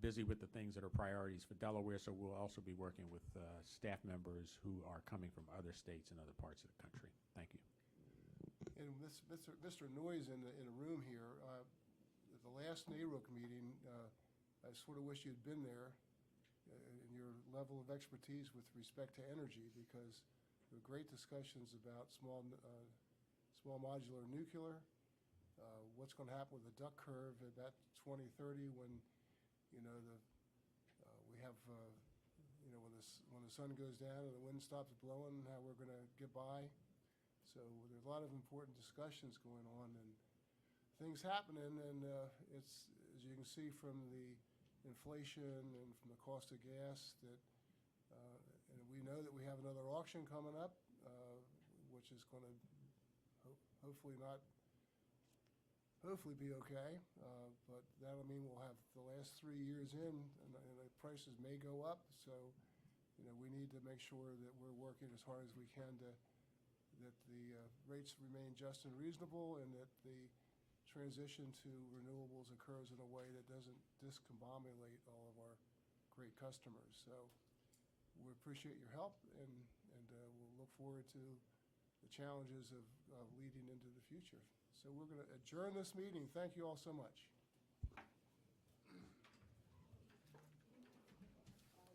busy with the things that are priorities for Delaware, so we'll also be working with staff members who are coming from other states and other parts of the country. Thank you. And Mr. Noyes in the room here, at the last NARUC meeting, I sort of wish you'd been there in your level of expertise with respect to energy, because there were great discussions about small modular nuclear, what's going to happen with the duck curve at that 2030 when, you know, we have, you know, when the sun goes down and the wind stops blowing, how we're going to get by. So there's a lot of important discussions going on and things happening, and it's, as you can see from the inflation and from the cost of gas, that and we know that we have another auction coming up, which is going to hopefully be okay, but that'll mean we'll have the last 3 years in, and the prices may go up. So, you know, we need to make sure that we're working as hard as we can that the rates remain just and reasonable, and that the transition to renewables occurs in a way that doesn't discombobulate all of our great customers. So we appreciate your help, and we'll look forward to the challenges of leading into the future. So we're going to adjourn this meeting. Thank you all so much.